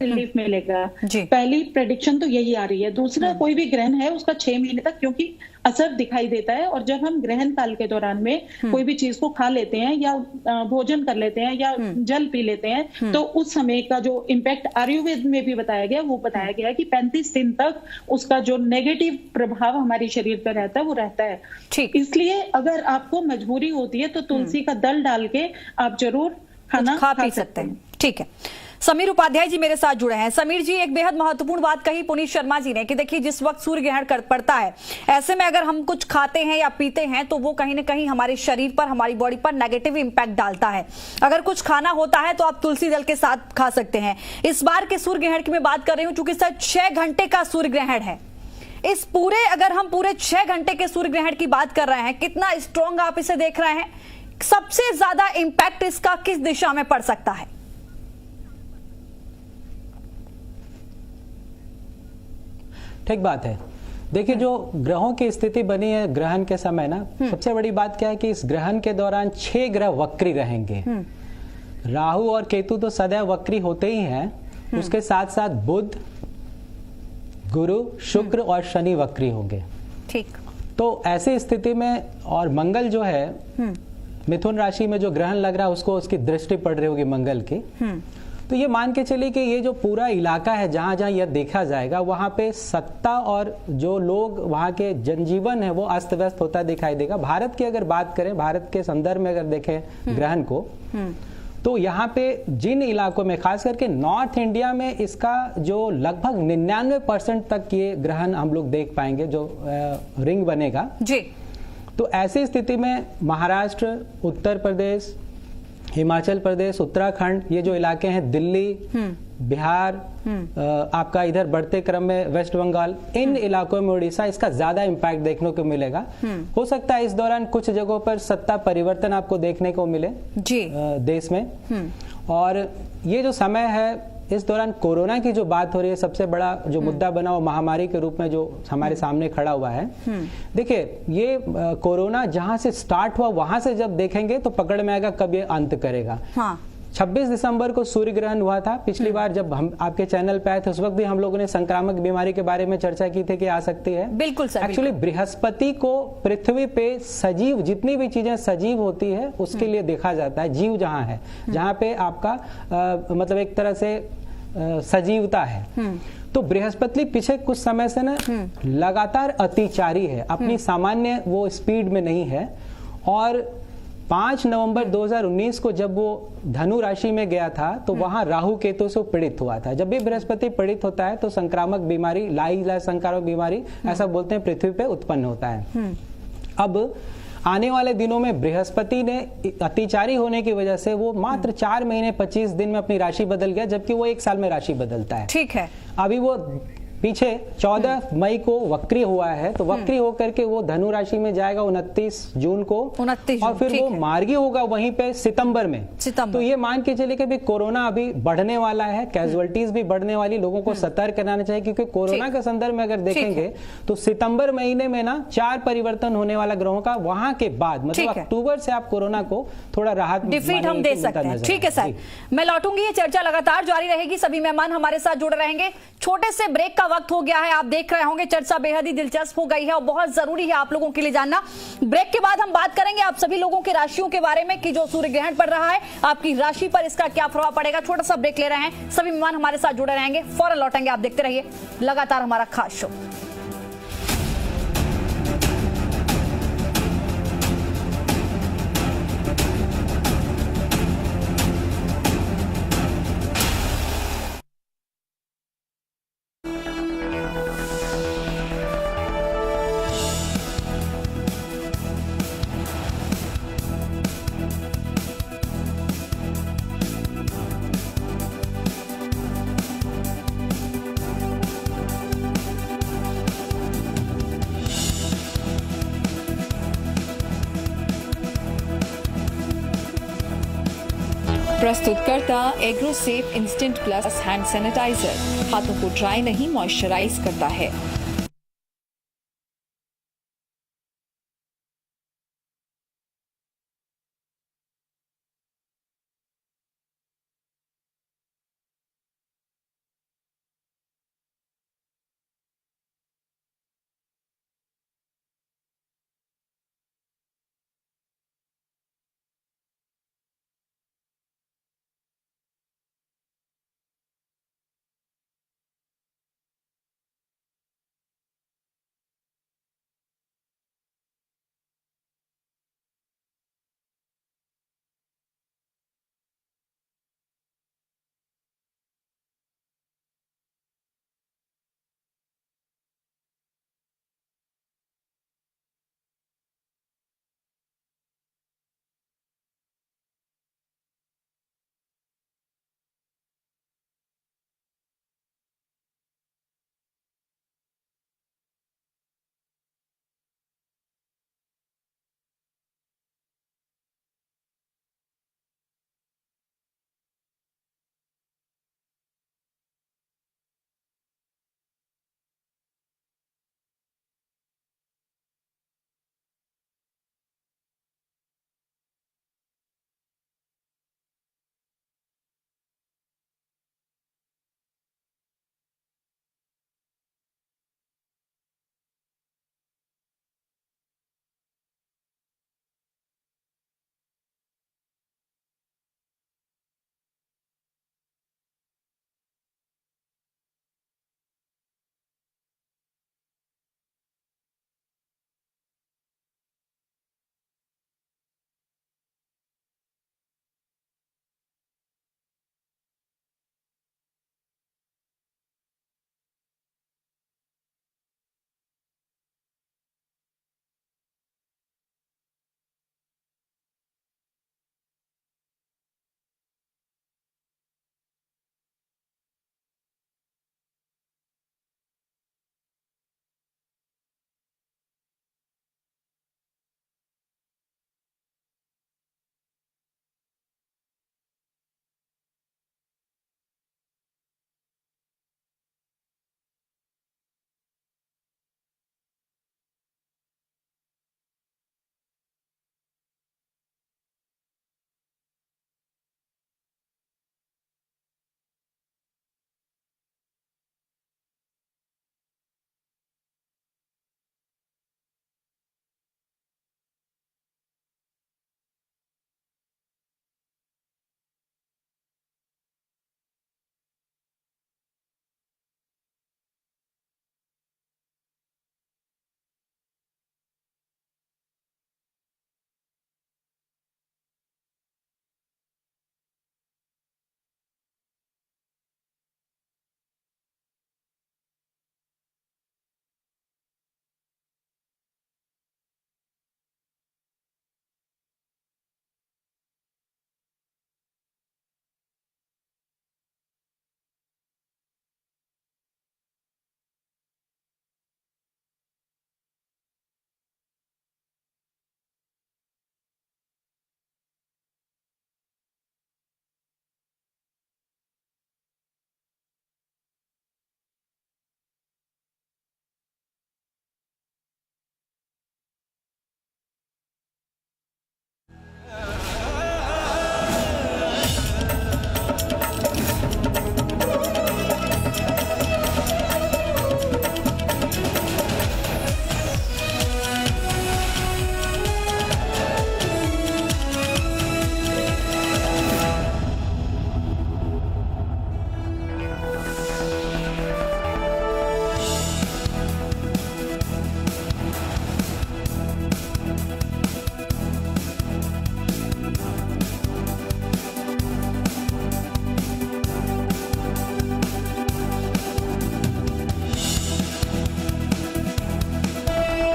रिलीफ मिलेगा। पहली प्रेडिक्शन तो यही आ रही है। दूसरा, कोई भी ग्रहण है उसका 6 महीने तक क्योंकि असर दिखाई देता है, और जब हम ग्रहण काल के दौरान में कोई भी चीज को खा लेते हैं या भोजन कर लेते हैं या जल पी लेते हैं, तो उस समय का जो इम्पैक्ट आयुर्वेद में भी बताया गया, वो बताया गया कि 35 दिन तक उसका जो नेगेटिव प्रभाव हमारे शरीर पर रहता है वो रहता है। इसलिए अगर आपको मजबूरी होती है तो तुलसी का दल डाल के आप जरूर खाना खा पी सकते हैं। ठीक है। समीर उपाध्याय जी मेरे साथ जुड़े हैं। समीर जी, एक बेहद महत्वपूर्ण बात कही पुनीत शर्मा जी ने कि देखिए जिस वक्त सूर्य ग्रहण पड़ता है, ऐसे में अगर हम कुछ खाते हैं या पीते हैं तो वो कहीं ना कहीं हमारे शरीर पर, हमारी बॉडी पर नेगेटिव इंपैक्ट डालता है। अगर कुछ खाना होता है तो आप तुलसी दल के साथ खा सकते हैं। इस बार के सूर्य ग्रहण की मैं बात कर रही हूँ, चूंकि सर 6 घंटे का सूर्य ग्रहण है, इस पूरे, अगर हम पूरे 6 घंटे के सूर्य ग्रहण की बात कर रहे हैं, कितना स्ट्रॉन्ग आप इसे देख रहे हैं? सबसे ज्यादा इंपैक्ट इसका किस दिशा में पड़ सकता है? ठीक बात है। देखिए, जो ग्रहों की स्थिति बनी है ग्रहण के समय ना, सबसे बड़ी बात क्या है कि इस ग्रहण के दौरान 6 ग्रह वक्री रहेंगे। राहु और केतु तो सदैव वक्री होते ही हैं, उसके साथ साथ बुध, गुरु, शुक्र और शनि वक्री होंगे। ठीक। तो ऐसी स्थिति में, और मंगल जो है मिथुन राशि में जो ग्रहण लग रहा है उसको उसकी दृष्टि पड़ रही होगी मंगल की, तो ये मान के चलिए कि ये जो पूरा इलाका है जहां जहां यह देखा जाएगा वहां पे सत्ता और जो लोग वहां के जनजीवन है वो अस्त व्यस्त होता दिखाई देगा। भारत की अगर बात करें, भारत के संदर्भ में अगर देखें ग्रहण को, तो यहाँ पे जिन इलाकों में, खास करके नॉर्थ इंडिया में, इसका जो लगभग 99% तक ये ग्रहण हम लोग देख पाएंगे, जो रिंग बनेगा जी। तो ऐसी स्थिति में महाराष्ट्र, उत्तर प्रदेश, हिमाचल प्रदेश, उत्तराखंड, ये जो इलाके हैं, दिल्ली, बिहार, आपका इधर बढ़ते क्रम में वेस्ट बंगाल, इन इलाकों में उड़ीसा, इसका ज्यादा इम्पैक्ट देखने को मिलेगा। हो सकता है इस दौरान कुछ जगहों पर सत्ता परिवर्तन आपको देखने को मिले जी देश में। और ये जो समय है, इस दौरान कोरोना की जो बात हो रही है, सबसे बड़ा जो मुद्दा बना वो महामारी के रूप में जो हमारे सामने खड़ा हुआ है। देखिए, ये कोरोना जहां से स्टार्ट हुआ वहां से जब देखेंगे तो पकड़ में आएगा कब ये अंत करेगा। हाँ। 26 दिसंबर को सूर्य ग्रहण हुआ था। पिछली बार जब हम आपके चैनल पे आए थे उस वक्त भी हम लोगों ने संक्रामक बीमारी के बारे में चर्चा की थी कि आ सकती है। बिल्कुल सर। एक्चुअली बृहस्पति को पृथ्वी पे सजीव, जितनी भी चीजें सजीव होती है उसके लिए देखा जाता है। जीव जहां है, जहां पे आपका मतलब एक तरह से सजीवता है। तो बृहस्पति पिछले कुछ समय से ना लगातार अतिचारी है, अपनी सामान्य वो स्पीड में नहीं है। और 5 नवंबर 2019 को जब वो धनु राशि में गया था तो वहां राहु केतु से पीड़ित हुआ था। जब भी बृहस्पति पीड़ित होता है तो संक्रामक बीमारी, लाई संक्रामक बीमारी ऐसा बोलते हैं, पृथ्वी पे उत्पन्न होता है। अब आने वाले दिनों में बृहस्पति ने अतिचारी होने की वजह से वो मात्र 4 महीने 25 दिन में अपनी राशि बदल गया, जबकि वो 1 साल में राशि बदलता है। ठीक है। अभी वो पीछे 14 मई को वक्री हुआ है, तो वक्री होकर के वो धनु राशि में जाएगा 29 जून को, 29 और फिर वो मार्गी होगा वहीं पे सितंबर में। तो ये मान के चलिए कि भी कोरोना अभी बढ़ने वाला है, कैजुअलिटीज भी बढ़ने वाली, लोगों को सतर्क रहना चाहिए, क्योंकि कोरोना के संदर्भ में अगर देखेंगे तो सितंबर महीने में ना 4 परिवर्तन होने वाला ग्रहों का, वहां के बाद मतलब अक्टूबर से आप कोरोना को थोड़ा राहत डिफीट हम दे सकते हैं। ठीक है सर, मैं लौटूंगी, ये चर्चा लगातार जारी रहेगी, सभी मेहमान हमारे साथ जुड़े रहेंगे। छोटे से ब्रेक का वक्त हो गया है, आप देख रहे होंगे चर्चा बेहद ही दिलचस्प हो गई है और बहुत जरूरी है आप लोगों के लिए जानना। ब्रेक के बाद हम बात करेंगे आप सभी लोगों की राशियों के बारे में कि जो सूर्य ग्रहण पड़ रहा है आपकी राशि पर इसका क्या प्रभाव पड़ेगा। छोटा सा ब्रेक ले रहे हैं, सभी मेहमान हमारे साथ जुड़े रहेंगे, फौरन लौटेंगे। आप देखते रहिए लगातार हमारा खास शो। प्रस्तुतकर्ता Agrosafe instant plus hand sanitiser हाथों को ड्राई नहीं मॉइस्चराइज करता है।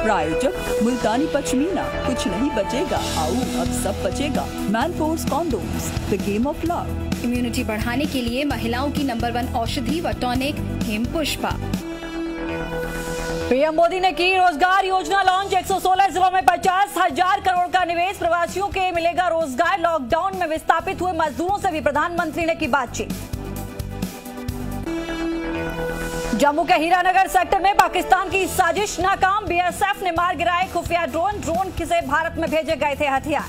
प्रायोजक मुल्तानी पश्मीना, कुछ नहीं बचेगा, आओ अब सब बचेगा। Manforce condoms, the game of love. Immunity बढ़ाने के लिए महिलाओं की नंबर 1 औषधि व टॉनिक हिमपुष्पा। पीएम मोदी ने की रोजगार योजना लॉन्च। 116 जिलों में 50,000 करोड़ का निवेश, प्रवासियों के मिलेगा रोजगार। लॉकडाउन में विस्थापित हुए मजदूरों से भी प्रधानमंत्री ने की बातचीत। जम्मू के हीरानगर सेक्टर में पाकिस्तान की साजिश नाकाम, बीएसएफ ने मार गिराए खुफिया ड्रोन से भारत में भेजे गए थे हथियार।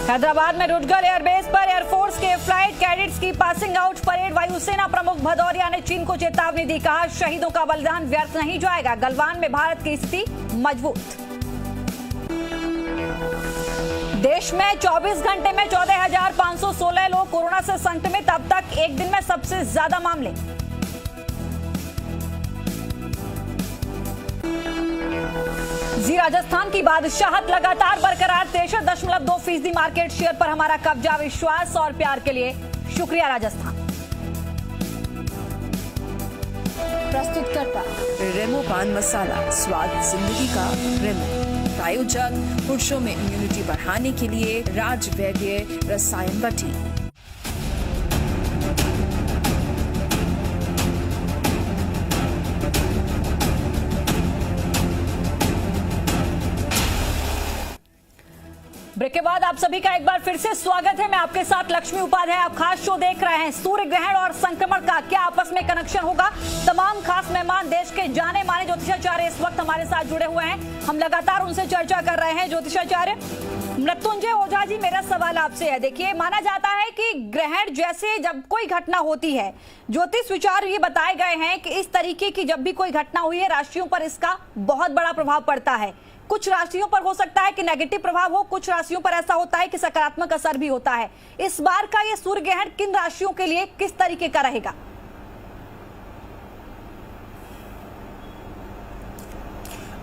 हैदराबाद में रुटगल एयरबेस पर एयरफोर्स के फ्लाइट कैडेट्स की पासिंग आउट परेड। वायुसेना प्रमुख भदौरिया ने चीन को चेतावनी दी, कहा शहीदों का बलिदान व्यर्थ नहीं जाएगा। गलवान में भारत की स्थिति मजबूत। देश में 24 घंटे में 14,516 लोग कोरोना से संक्रमित, अब तक एक दिन में सबसे ज्यादा मामले। जी राजस्थान की बादशाहत लगातार बरकरार, 63.2% मार्केट शेयर पर हमारा कब्जा। विश्वास और प्यार के लिए शुक्रिया राजस्थान। प्रस्तुतकर्ता रेमो पान मसाला, स्वाद जिंदगी का रेमो। प्रायोजक पुरुषों में इम्यूनिटी बढ़ाने के लिए राजवैद्य रसायन बटी। ब्रेक के बाद आप सभी का एक बार फिर से स्वागत है। मैं आपके साथ लक्ष्मी उपाध्याय। आप खास शो देख रहे हैं। सूर्य ग्रहण और संक्रमण का क्या आपस में कनेक्शन होगा? तमाम खास मेहमान, देश के जाने माने ज्योतिषाचार्य इस वक्त हमारे साथ जुड़े हुए हैं। हम लगातार उनसे चर्चा कर रहे हैं। ज्योतिषाचार्य मृत्युंजय ओझा जी, मेरा सवाल आपसे है। देखिए, माना जाता है कि ग्रहण जैसे जब कोई घटना होती है, ज्योतिष विचार ये बताए गए हैं कि इस तरीके की जब भी कोई घटना हुई है, राशियों पर इसका बहुत बड़ा प्रभाव पड़ता है। कुछ राशियों पर हो सकता है कि नेगेटिव प्रभाव हो, कुछ राशियों पर ऐसा होता है कि सकारात्मक असर भी होता है। इस बार का ये सूर्य ग्रहण किन राशियों के लिए किस तरीके का रहेगा?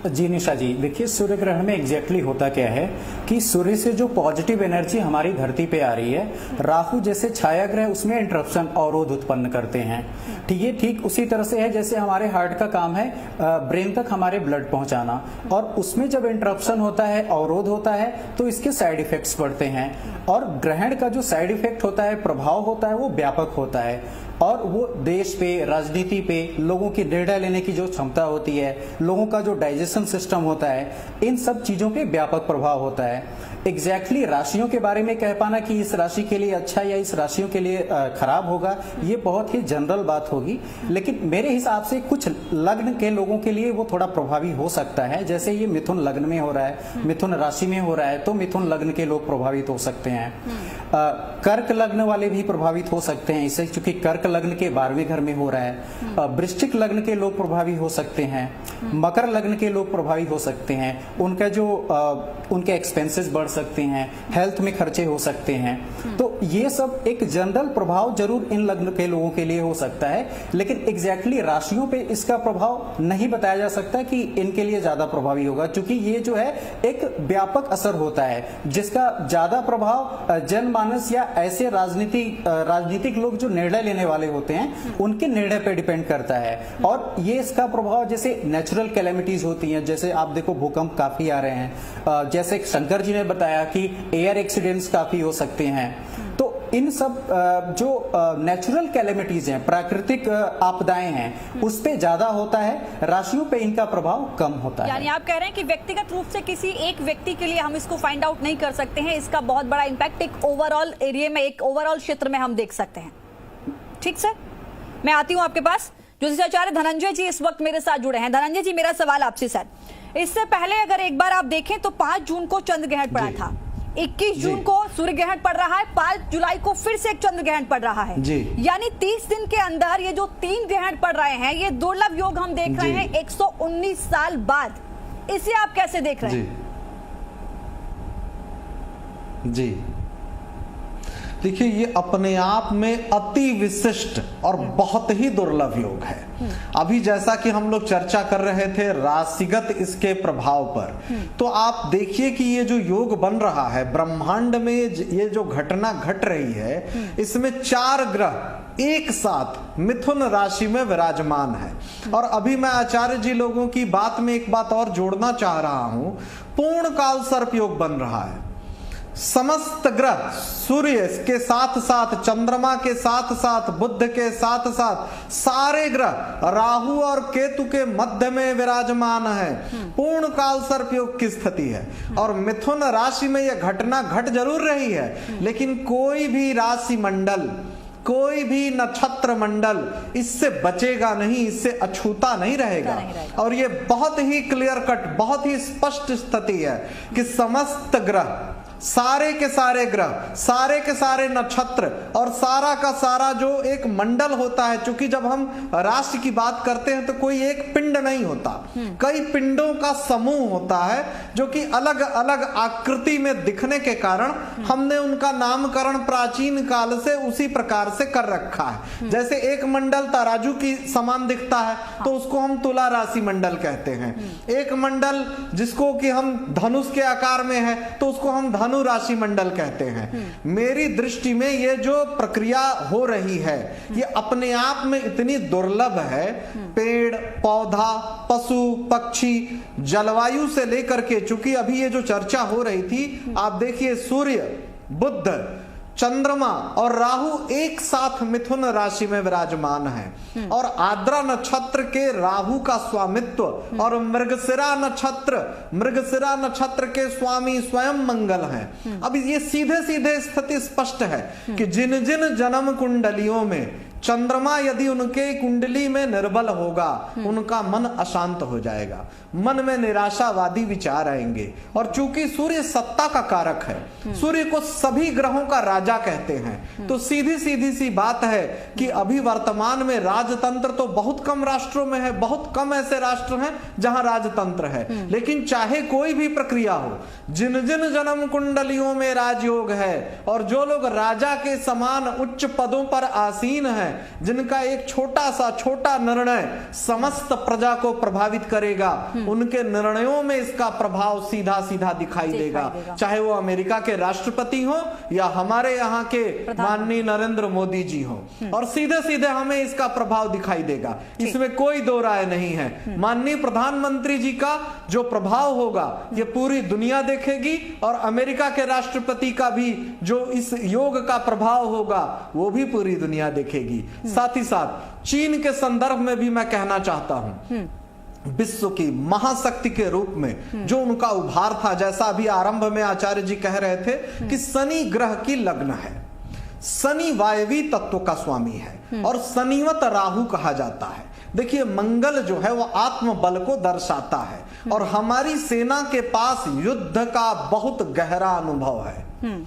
जी निशा जी, देखिए सूर्य ग्रहण में एग्जैक्टली होता क्या है कि सूर्य से जो पॉजिटिव एनर्जी हमारी धरती पे आ रही है, राहु जैसे छाया ग्रह उसमें इंटरप्शन अवरोध उत्पन्न करते हैं। ठीक उसी तरह से है जैसे हमारे हार्ट का काम है ब्रेन तक हमारे ब्लड पहुंचाना, और उसमें जब इंटरप्शन होता है, अवरोध होता है, तो इसके साइड इफेक्ट्स बढ़ते हैं। और ग्रहण का जो साइड इफेक्ट होता है, प्रभाव होता है, वो व्यापक होता है और वो देश पे, राजनीति पे, लोगों की निर्णय लेने की जो क्षमता होती है, लोगों का जो डाइजेशन सिस्टम होता है, इन सब चीजों पे व्यापक प्रभाव होता है। एग्जैक्टली राशियों के बारे में कह पाना कि इस राशि के लिए अच्छा या इस राशियों के लिए खराब होगा, ये बहुत ही जनरल बात होगी। लेकिन मेरे हिसाब से कुछ लग्न के लोगों के लिए वो थोड़ा प्रभावी हो सकता है। जैसे ये मिथुन लग्न में हो रहा है, मिथुन राशि में हो रहा है, तो मिथुन लग्न के लोग प्रभावित हो सकते हैं। कर्क लग्न वाले भी प्रभावित हो सकते हैं इससे, क्योंकि कर्क लग्न के 12वें घर में हो रहा है। वृश्चिक लग्न के लोग प्रभावी हो सकते हैं। मकर लग्न के लोग प्रभावी हो सकते हैं। उनका जो उनके एक्सपेंसेस बढ़ सकते हैं, हेल्थ में खर्चे हो सकते हैं। तो ये सब एक जनरल प्रभाव जरूर इन लग्न के लोगों के लिए हो सकता है, लेकिन एग्जैक्टली राशियों पे इसका प्रभाव नहीं बताया जा सकता कि इनके लिए ज्यादा प्रभावी होगा, क्योंकि ये जो है एक व्यापक असर होता है जिसका ज्यादा प्रभाव जनमानस या ऐसे राजनीतिक लोग जो निर्णय लेने वाले होते हैं उनके निर्णय पे डिपेंड करता है। और ये इसका प्रभाव जैसे नेचुरल कैलेमिटीज होती हैं, जैसे आप देखो भूकंप काफी आ रहे हैं, जैसे शंकर जी ने बताया कि एयर एक्सीडेंट्स काफी हो सकते हैं। तो इन सब जो नेचुरल कैलेमिटीज हैं, प्राकृतिक आपदाएं हैं, उस पे ज्यादा होता है, राशियों पे इनका प्रभाव कम होता है। यानी आप कह रहे हैं कि व्यक्तिगत रूप से किसी एक व्यक्ति के लिए हम इसको फाइंड आउट नहीं कर सकते हैं, इसका बहुत बड़ा इंपैक्ट एक ओवरऑल एरिया में, एक ओवरऑल क्षेत्र में हम देख सकते हैं। ठीक सर, मैं आती हूं आपके पास। ज्योतिषाचार्य धनंजय जी इस वक्त मेरे साथ जुड़े हैं। धनंजय जी, मेरा सवाल आपसे सर, इससे पहले अगर एक बार आप देखें तो 5 जून को चंद्र ग्रहण पड़ा था, 21 जून को सूर्य ग्रहण पड़ रहा है, 5 जुलाई को फिर से एक चंद्र ग्रहण पड़ रहा है। यानी 30 दिन के अंदर ये जो 3 ग्रहण पड़ रहे हैं, ये दुर्लभ योग हम देख रहे हैं 119 साल बाद। इसे आप कैसे देख रहे हैं? जी देखिए, ये अपने आप में अति विशिष्ट और बहुत ही दुर्लभ योग है। अभी जैसा कि हम लोग चर्चा कर रहे थे राशिगत इसके प्रभाव पर, तो आप देखिए कि ये जो योग बन रहा है ब्रह्मांड में, ये जो घटना घट रही है, इसमें 4 ग्रह एक साथ मिथुन राशि में विराजमान है। और अभी मैं आचार्य जी लोगों की बात में एक बात और जोड़ना चाह रहा हूं, पूर्ण काल सर्प योग बन रहा है। समस्त ग्रह सूर्य के साथ साथ, चंद्रमा के साथ साथ, बुध के साथ साथ सारे ग्रह राहु और केतु के मध्य में विराजमान है। पूर्ण काल सर्प योग की स्थिति है। और मिथुन राशि में यह घटना घट जरूर रही है, लेकिन कोई भी राशि मंडल, कोई भी नक्षत्र मंडल इससे बचेगा नहीं, इससे अछूता नहीं रहेगा। और ये बहुत ही क्लियर कट, बहुत ही स्पष्ट स्थिति है कि समस्त ग्रह, सारे के सारे ग्रह, सारे के सारे नक्षत्र और सारा का सारा जो एक मंडल होता है, क्योंकि जब हम राशि की बात करते हैं तो कोई एक पिंड नहीं होता, कई पिंडों का समूह होता है जो कि अलग अलग आकृति में दिखने के कारण हमने उनका नामकरण प्राचीन काल से उसी प्रकार से कर रखा है। जैसे एक मंडल तराजू की समान दिखता है तो उसको हम तुला राशि मंडल कहते हैं। एक मंडल जिसको कि हम धनुष के आकार में है तो उसको हम धनु राशि मंडल कहते हैं। मेरी दृष्टि में ये जो प्रक्रिया हो रही है ये अपने आप में इतनी दुर्लभ है। पेड़ पौधा, पशु पक्षी, जलवायु से लेकर के, चूंकि अभी ये जो चर्चा हो रही थी, आप देखिए सूर्य, बुध, चंद्रमा और राहु एक साथ मिथुन राशि में विराजमान है। और आद्रा नक्षत्र के राहु का स्वामित्व और मृगशिरा नक्षत्र के स्वामी स्वयं मंगल हैं। अब ये सीधे सीधे स्थिति स्पष्ट है कि जिन जिन जन्म कुंडलियों में चंद्रमा यदि उनके कुंडली में निर्बल होगा, उनका मन अशांत हो जाएगा, मन में निराशावादी विचार आएंगे। और चूंकि सूर्य सत्ता का कारक है, सूर्य को सभी ग्रहों का राजा कहते हैं, तो सीधी सीधी सी बात है कि अभी वर्तमान में राजतंत्र तो बहुत कम राष्ट्रों में है, बहुत कम ऐसे राष्ट्र हैं जहां राजतंत्र है। लेकिन चाहे कोई भी प्रक्रिया हो, जिन जिन जन्म कुंडलियों में राजयोग है और जो लोग राजा के समान उच्च पदों पर आसीन हैं, जिनका एक छोटा निर्णय समस्त प्रजा को प्रभावित करेगा, उनके निर्णयों में इसका प्रभाव सीधा सीधा दिखाई देगा। चाहे वो अमेरिका के राष्ट्रपति हो या हमारे यहाँ के माननीय नरेंद्र मोदी जी हो, और सीधे सीधे हमें इसका प्रभाव दिखाई देगा, इसमें कोई दो राय नहीं है। माननीय प्रधानमंत्री जी का जो प्रभाव होगा ये पूरी दुनिया देखेगी, और अमेरिका के राष्ट्रपति का भी जो इस योग का प्रभाव होगा वो भी पूरी दुनिया देखेगी। साथ ही साथ चीन के संदर्भ में भी मैं कहना चाहता हूं, विश्व की महाशक्ति के रूप में जो उनका उभार था, जैसा अभी आरंभ में आचार्य जी कह रहे थे कि शनि ग्रह की लग्न है, शनि वायवी तत्व का स्वामी है और शनिवत राहु कहा जाता है। देखिए मंगल जो है वो आत्म बल को दर्शाता है, और हमारी सेना के पास युद्ध का बहुत गहरा अनुभव है।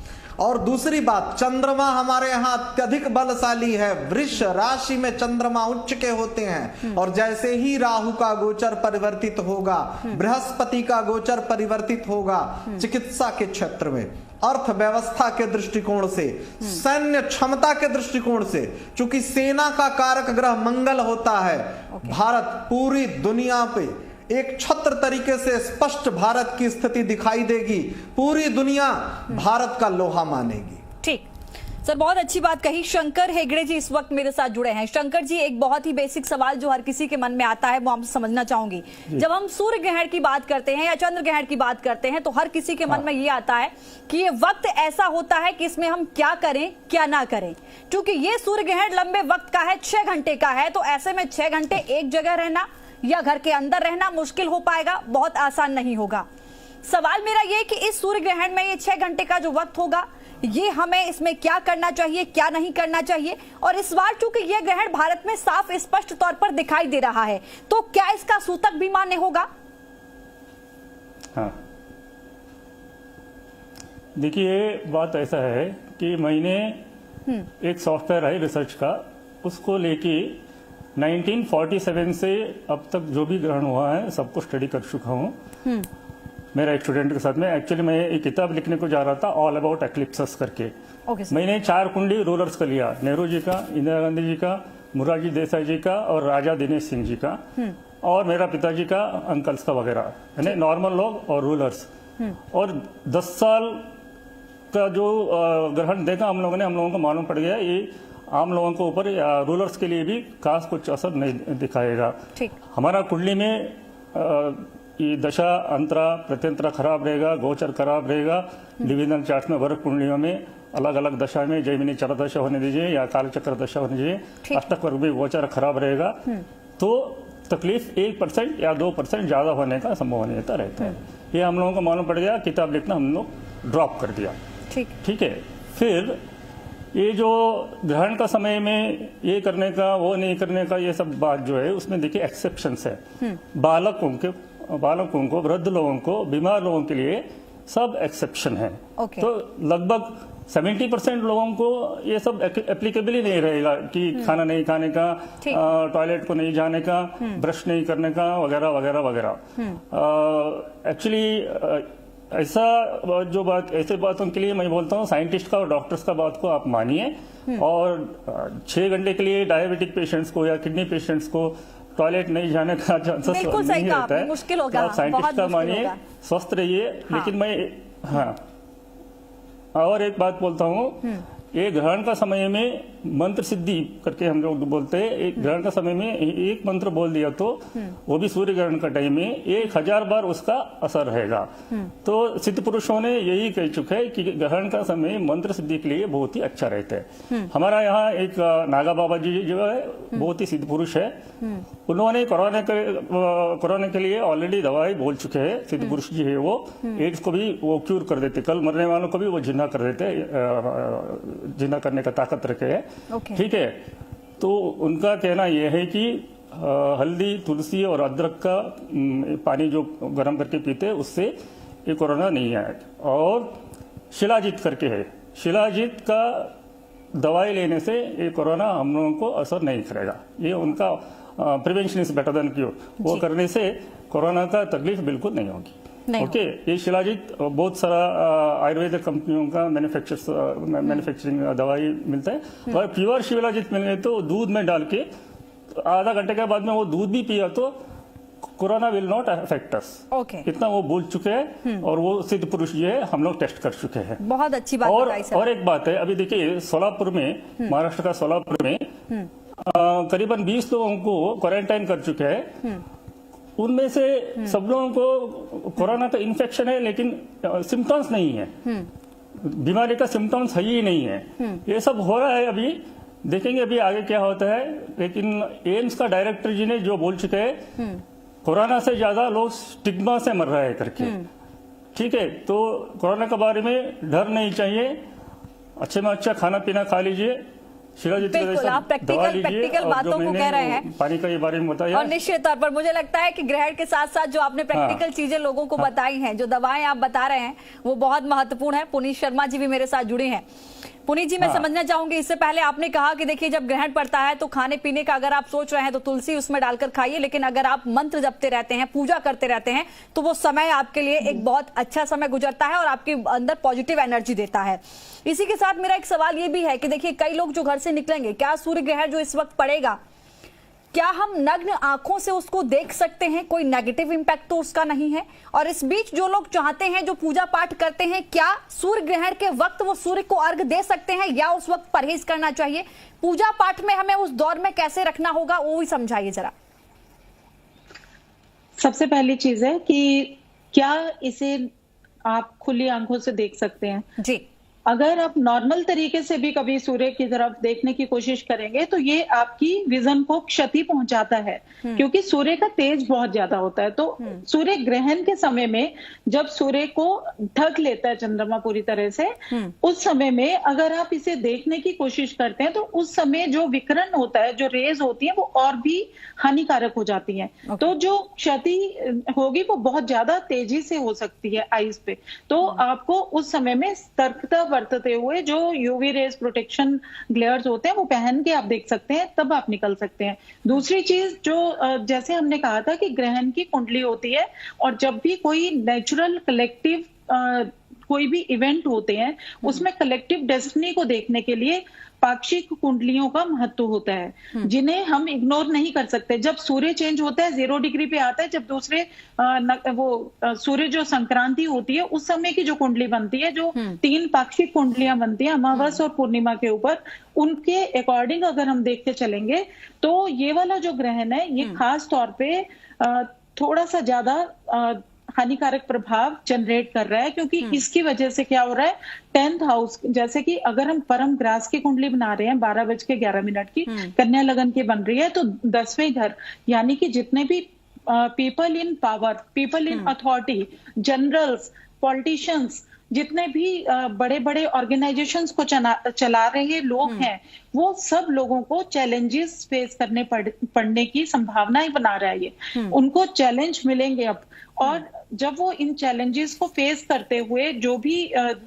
और दूसरी बात, चंद्रमा हमारे यहाँ अत्यधिक बलशाली है। वृष राशि में चंद्रमा उच्च के होते हैं, और जैसे ही राहु का गोचर परिवर्तित होगा, बृहस्पति का गोचर परिवर्तित होगा, चिकित्सा के क्षेत्र में, अर्थव्यवस्था के दृष्टिकोण से, सैन्य क्षमता के दृष्टिकोण से, चूंकि सेना का कारक ग्रह मंगल होता है, भारत पूरी दुनिया पे एक छत्र तरीके से स्पष्ट भारत की स्थिति दिखाई देगी। पूरी दुनिया भारत का लोहा मानेगी। ठीक सर, बहुत अच्छी बात कही। शंकर हेगड़े जी इस वक्त मेरे साथ जुड़े हैं। शंकर जी, एक बहुत ही बेसिक सवाल जो हर किसी के मन में आता है वो हम समझना चाहूंगी। जब हम सूर्य ग्रहण की बात करते हैं या चंद्र ग्रहण की बात करते हैं तो हर किसी के मन में ये आता है कि ये वक्त ऐसा होता है कि इसमें हम क्या करें क्या ना करें, क्योंकि ये सूर्य ग्रहण लंबे वक्त का है, 6 घंटे का है। तो ऐसे में 6 घंटे एक जगह रहना या घर के अंदर रहना मुश्किल हो पाएगा, बहुत आसान नहीं होगा। सवाल मेरा ये कि इस सूर्य ग्रहण में ये 6 घंटे का जो वक्त होगा, ये हमें इसमें क्या करना चाहिए क्या नहीं करना चाहिए, और इस बार चूंकि ये ग्रहण भारत में साफ स्पष्ट तौर पर दिखाई दे रहा है तो क्या इसका सूतक भी मान्य होगा? हाँ, देखिए बात ऐसा है कि मैंने एक सॉफ्टवेयर है रिसर्च का, उसको लेके 1947 से अब तक जो भी ग्रहण हुआ है सबको स्टडी कर चुका हूँ मेरा एक स्टूडेंट के साथ में। एक्चुअली मैं एक किताब लिखने को जा रहा था, ऑल अबाउट एक्लिप्सेस करके। मैंने 4 कुंडली रूलर्स का लिया, नेहरू जी का, इंदिरा गांधी जी का, मोरारजी देसाई जी का और राजा दिनेश सिंह जी का, और मेरा पिताजी का, अंकल्स का वगैरह, यानी नॉर्मल लोग और रूलर्स। और 10 साल का जो ग्रहण देखा हम लोगों ने, हम लोगों को मालूम पड़ गया ये आम लोगों के ऊपर या रूलर्स के लिए भी खास कुछ असर नहीं दिखाएगा। ठीक। हमारा कुंडली में ये दशा अंतरा प्रत्यंतरा खराब रहेगा, गोचर खराब रहेगा। डिविजनल चार्ट में वर्ग कुंडलियों में अलग अलग दशा में जैमिनी चर दशा होने दीजिए या कालचक्र दशा होने दीजिए, अष्टक वर्ग भी गोचर खराब रहेगा तो तकलीफ 1% या 2% ज्यादा होने का संभावनीयता रहता है। ये हम लोगों को मालूम पड़ गया, किताब लिखना हम लोग ड्रॉप कर दिया। ठीक है। फिर ये जो ग्रहण का समय में ये करने का वो नहीं करने का ये सब बात जो है उसमें देखिए एक्सेप्शंस है। बालकों को, वृद्ध लोगों को, बीमार लोगों के लिए सब एक्सेप्शन है। तो लगभग 70% लोगों को ये सब एप्लीकेबल ही नहीं रहेगा कि खाना नहीं खाने का, टॉयलेट को नहीं जाने का, ब्रश नहीं करने का, वगैरह वगैरह वगैरह। एक्चुअली ऐसा जो बात, ऐसे बातों के लिए मैं बोलता हूँ साइंटिस्ट का और डॉक्टर्स का बात को आप मानिए। और 6 घंटे के लिए डायबिटिक पेशेंट्स को या किडनी पेशेंट्स को टॉयलेट नहीं जाने का चांसेस नहीं रहता है। मुश्किल होगा, आप साइंटिस्ट का मानिए, स्वस्थ रहिए। लेकिन मैं और एक बात बोलता हूँ, ये ग्रहण का समय में मंत्र सिद्धि करके हम लोग बोलते हैं। एक ग्रहण का समय में एक मंत्र बोल दिया तो वो भी सूर्य ग्रहण का टाइम में 1000 बार उसका असर रहेगा। तो सिद्ध पुरुषों ने यही कह चुके हैं कि ग्रहण का समय मंत्र सिद्धि के लिए बहुत ही अच्छा रहता है। हमारा यहाँ एक नागा बाबा जी जो है बहुत ही सिद्ध पुरुष है। उन्होंने कोरोना के लिए ऑलरेडी दवाई बोल चुके हैं। सिद्ध पुरुष जी है वो, एड्स को भी वो क्यूर कर देते, कल मरने वालों को भी वो जिन्ना कर देते, जिन्ना करने का ताकत रखे है। ठीक है। तो उनका कहना यह है कि हल्दी, तुलसी और अदरक का पानी जो गर्म करके पीते हैं उससे ये कोरोना नहीं आएगा। और शिलाजीत करके है, शिलाजीत का दवाई लेने से ये कोरोना हम लोगों को असर नहीं करेगा। ये उनका prevention is better than cure, वो करने से कोरोना का तकलीफ बिल्कुल नहीं होगी। ओके। ये शिलाजीत बहुत सारा आयुर्वेदिक कंपनियों का मैन्युफैक्चरिंग दवाई मिलता है। और प्योर शिलाजीत मिलने तो दूध में डाल के आधा घंटे के बाद में वो दूध भी पिया तो corona will not affect us. इतना वो बोल चुके हैं और वो सिद्ध पुरुष जी है, हम लोग टेस्ट कर चुके हैं। बहुत अच्छी बात बताई सर। और एक बात है, अभी देखिए सोलापुर में, महाराष्ट्र का सोलापुर में करीबन 20 लोगों को क्वारंटाइन कर चुके हैं। उनमें से सब लोगों को कोरोना का इन्फेक्शन है लेकिन सिम्टम्स नहीं है, बीमारी का सिम्टम्स है ही नहीं है। ये सब हो रहा है, अभी देखेंगे अभी आगे क्या होता है। लेकिन एम्स का डायरेक्टर जी ने जो बोल चुके हैं कोरोना से ज्यादा लोग स्टिग्मा से मर रहे हैं करके। ठीक है। तो कोरोना के बारे में डर नहीं चाहिए, अच्छे में अच्छा खाना पीना खा लीजिए, बिल्कुल आप प्रैक्टिकल बातों को कह रहे हैं, पानी का ये बारे में बताया। और निश्चित तौर पर मुझे लगता है कि ग्रहण के साथ साथ जो आपने प्रैक्टिकल चीजें लोगों को बताई हैं, जो दवाएं आप बता रहे हैं वो बहुत महत्वपूर्ण है। पुनीत शर्मा जी भी मेरे साथ जुड़े हैं। पुनीत जी, मैं समझना चाहूंगी, इससे पहले आपने कहा कि देखिए जब ग्रहण पड़ता है तो खाने पीने का अगर आप सोच रहे हैं तो तुलसी उसमें डालकर खाइए, लेकिन अगर आप मंत्र जपते रहते हैं, पूजा करते रहते हैं तो वो समय आपके लिए एक बहुत अच्छा समय गुजरता है और आपके अंदर पॉजिटिव एनर्जी देता है। इसी के साथ मेरा एक सवाल ये भी है कि देखिए कई लोग जो घर से निकलेंगे, क्या सूर्य ग्रहण जो इस वक्त पड़ेगा, क्या हम नग्न आंखों से उसको देख सकते हैं? कोई नेगेटिव इंपैक्ट तो उसका नहीं है। और इस बीच जो लोग चाहते हैं, जो पूजा पाठ करते हैं, क्या सूर्य ग्रहण के वक्त वो सूर्य को अर्घ दे सकते हैं या उस वक्त परहेज करना चाहिए? पूजा पाठ में हमें उस दौर में कैसे रखना होगा वो भी समझाइए जरा। सबसे पहली चीज है कि क्या इसे आप खुली आंखों से देख सकते हैं? जी। अगर आप नॉर्मल तरीके से भी कभी सूर्य की तरफ देखने की कोशिश करेंगे तो ये आपकी विजन को क्षति पहुंचाता है, क्योंकि सूर्य का तेज बहुत ज्यादा होता है। तो सूर्य ग्रहण के समय में जब सूर्य को ढक लेता है चंद्रमा पूरी तरह से, उस समय में अगर आप इसे देखने की कोशिश करते हैं तो उस समय जो विकिरण होता है, जो रेज होती है, वो और भी हानिकारक हो जाती हैं। तो जो क्षति होगी वो बहुत ज्यादा तेजी से हो सकती है आईज पे। तो आपको उस समय में सतर्कता बरतते हुए जो यूवी रेज प्रोटेक्शन ग्लेयर्स होते हैं वो पहन के आप देख सकते हैं, तब आप निकल सकते हैं। दूसरी चीज जो जैसे हमने कहा था कि ग्रहण की कुंडली होती है और जब भी कोई नेचुरल कलेक्टिव कोई भी इवेंट होते हैं उसमें कलेक्टिव डेस्टिनी को देखने के लिए पाक्षिक कुंडलियों का महत्व होता है, जिन्हें हम इग्नोर नहीं कर सकते। जब सूर्य चेंज होता है 0 डिग्री पे आता है, जब दूसरे सूर्य जो संक्रांति होती है उस समय की जो कुंडली बनती है, जो 3 पाक्षिक कुंडलियां बनती है अमावस और पूर्णिमा के ऊपर, उनके अकॉर्डिंग अगर हम देखते चलेंगे तो ये वाला जो ग्रहण है ये खास तौर पे थोड़ा सा ज्यादा हानिकारक प्रभाव जनरेट कर रहा है, क्योंकि इसकी वजह से क्या हो रहा है, 10th हाउस, जैसे कि अगर हम परम ग्रास की कुंडली बना रहे हैं 12:11 की, कन्या लगन की बन रही है, तो 10वें घर यानी कि जितने भी people in power, people in authority, generals, politicians, जितने भी बड़े बड़े ऑर्गेनाइजेशंस को चला रहे लोग हैं, वो सब लोगों को चैलेंजेस फेस करने पड़ने की संभावनाएं बना रहा है ये। उनको चैलेंज मिलेंगे अब, और जब वो इन चैलेंजेस को फेस करते हुए जो भी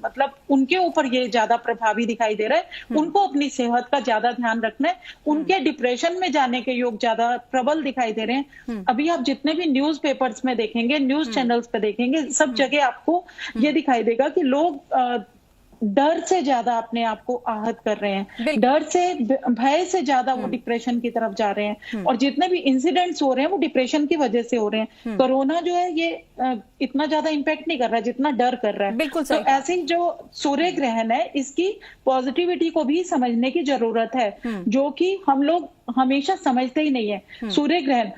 मतलब उनके ऊपर ये ज्यादा प्रभावी दिखाई दे रहा है, उनको अपनी सेहत का ज्यादा ध्यान रखना है, उनके डिप्रेशन में जाने के योग ज्यादा प्रबल दिखाई दे रहे हैं। अभी आप जितने भी न्यूज पेपर्स में देखेंगे, न्यूज चैनल्स पे देखेंगे, सब जगह आपको ये दिखाई देगा कि लोग डर से ज्यादा अपने आप को आहत कर रहे हैं, डर से, भय से ज्यादा वो डिप्रेशन की तरफ जा रहे हैं, और जितने भी इंसिडेंट्स हो रहे हैं वो डिप्रेशन की वजह से हो रहे हैं। कोरोना जो है ये इतना ज्यादा इम्पैक्ट नहीं कर रहा है जितना डर कर रहा है। बिल्कुल तो ऐसे ही जो सूर्य ग्रहण है इसकी पॉजिटिविटी को भी समझने की जरूरत है, जो कि हम लोग हमेशा समझते ही नहीं है। सूर्य ग्रहण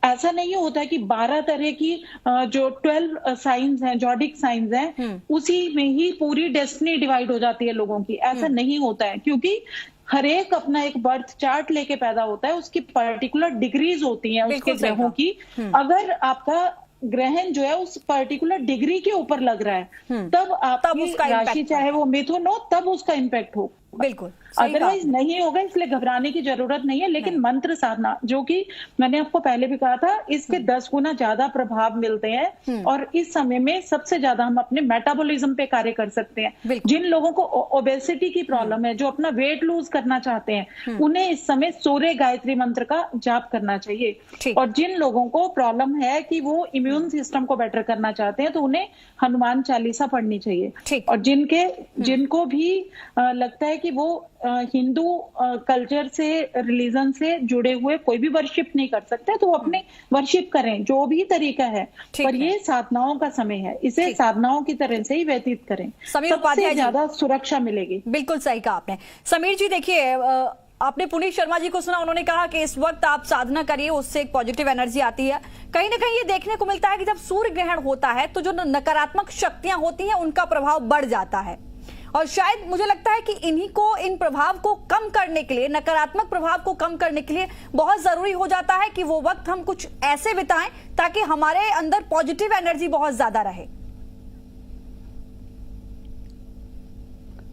ऐसा नहीं होता है कि 12 तरह की जो 12 साइंस हैं, जॉडिक साइंस हैं, उसी में ही पूरी डेस्टिनी डिवाइड हो जाती है लोगों की। ऐसा नहीं होता है, क्योंकि हर एक अपना एक बर्थ चार्ट लेके पैदा होता है, उसकी पर्टिकुलर डिग्रीज होती हैं उसके ग्रहों की। अगर आपका ग्रहण जो है उस पर्टिकुलर डिग्री के ऊपर लग रहा है, तब आपकी राशि चाहे वो मिथुन हो, तब उसका इम्पैक्ट हो। बिल्कुल, अदरवाइज नहीं होगा, इसलिए घबराने की जरूरत नहीं है। लेकिन मंत्र साधना, जो कि मैंने आपको पहले भी कहा था, इसके 10 गुना ज्यादा प्रभाव मिलते हैं, और इस समय में सबसे ज्यादा हम अपने मेटाबॉलिज्म पे कार्य कर सकते हैं। जिन लोगों को ओबेसिटी की प्रॉब्लम है, जो अपना वेट लूज करना चाहते हैं, उन्हें इस समय सूर्य गायत्री मंत्र का जाप करना चाहिए। और जिन लोगों को प्रॉब्लम है कि वो इम्यून सिस्टम को बेटर करना चाहते हैं, तो उन्हें हनुमान चालीसा पढ़नी चाहिए। और जिनको भी लगता है कि वो हिंदू कल्चर से, रिलीजन से जुड़े हुए कोई भी वर्शिप नहीं कर सकते, तो वो अपने वर्शिप करें, जो भी तरीका है। पर ये साधनाओं का समय है, इसे साधनाओं की तरह से ही व्यतीत करें, सबसे ज्यादा सुरक्षा मिलेगी। बिल्कुल सही कहा आपने। समीर जी, देखिए, आपने पुनीत शर्मा जी को सुना, उन्होंने कहा कि इस वक्त आप साधना करिए, उससे एक पॉजिटिव एनर्जी आती है। कहीं ना कहीं ये देखने को मिलता है कि जब सूर्य ग्रहण होता है तो जो नकारात्मक शक्तियां होती हैं उनका प्रभाव बढ़ जाता है, और शायद मुझे लगता है कि इन प्रभाव को कम करने के लिए, नकारात्मक प्रभाव को कम करने के लिए बहुत जरूरी हो जाता है कि वो वक्त हम कुछ ऐसे बिताएं ताकि हमारे अंदर पॉजिटिव एनर्जी बहुत ज्यादा रहे।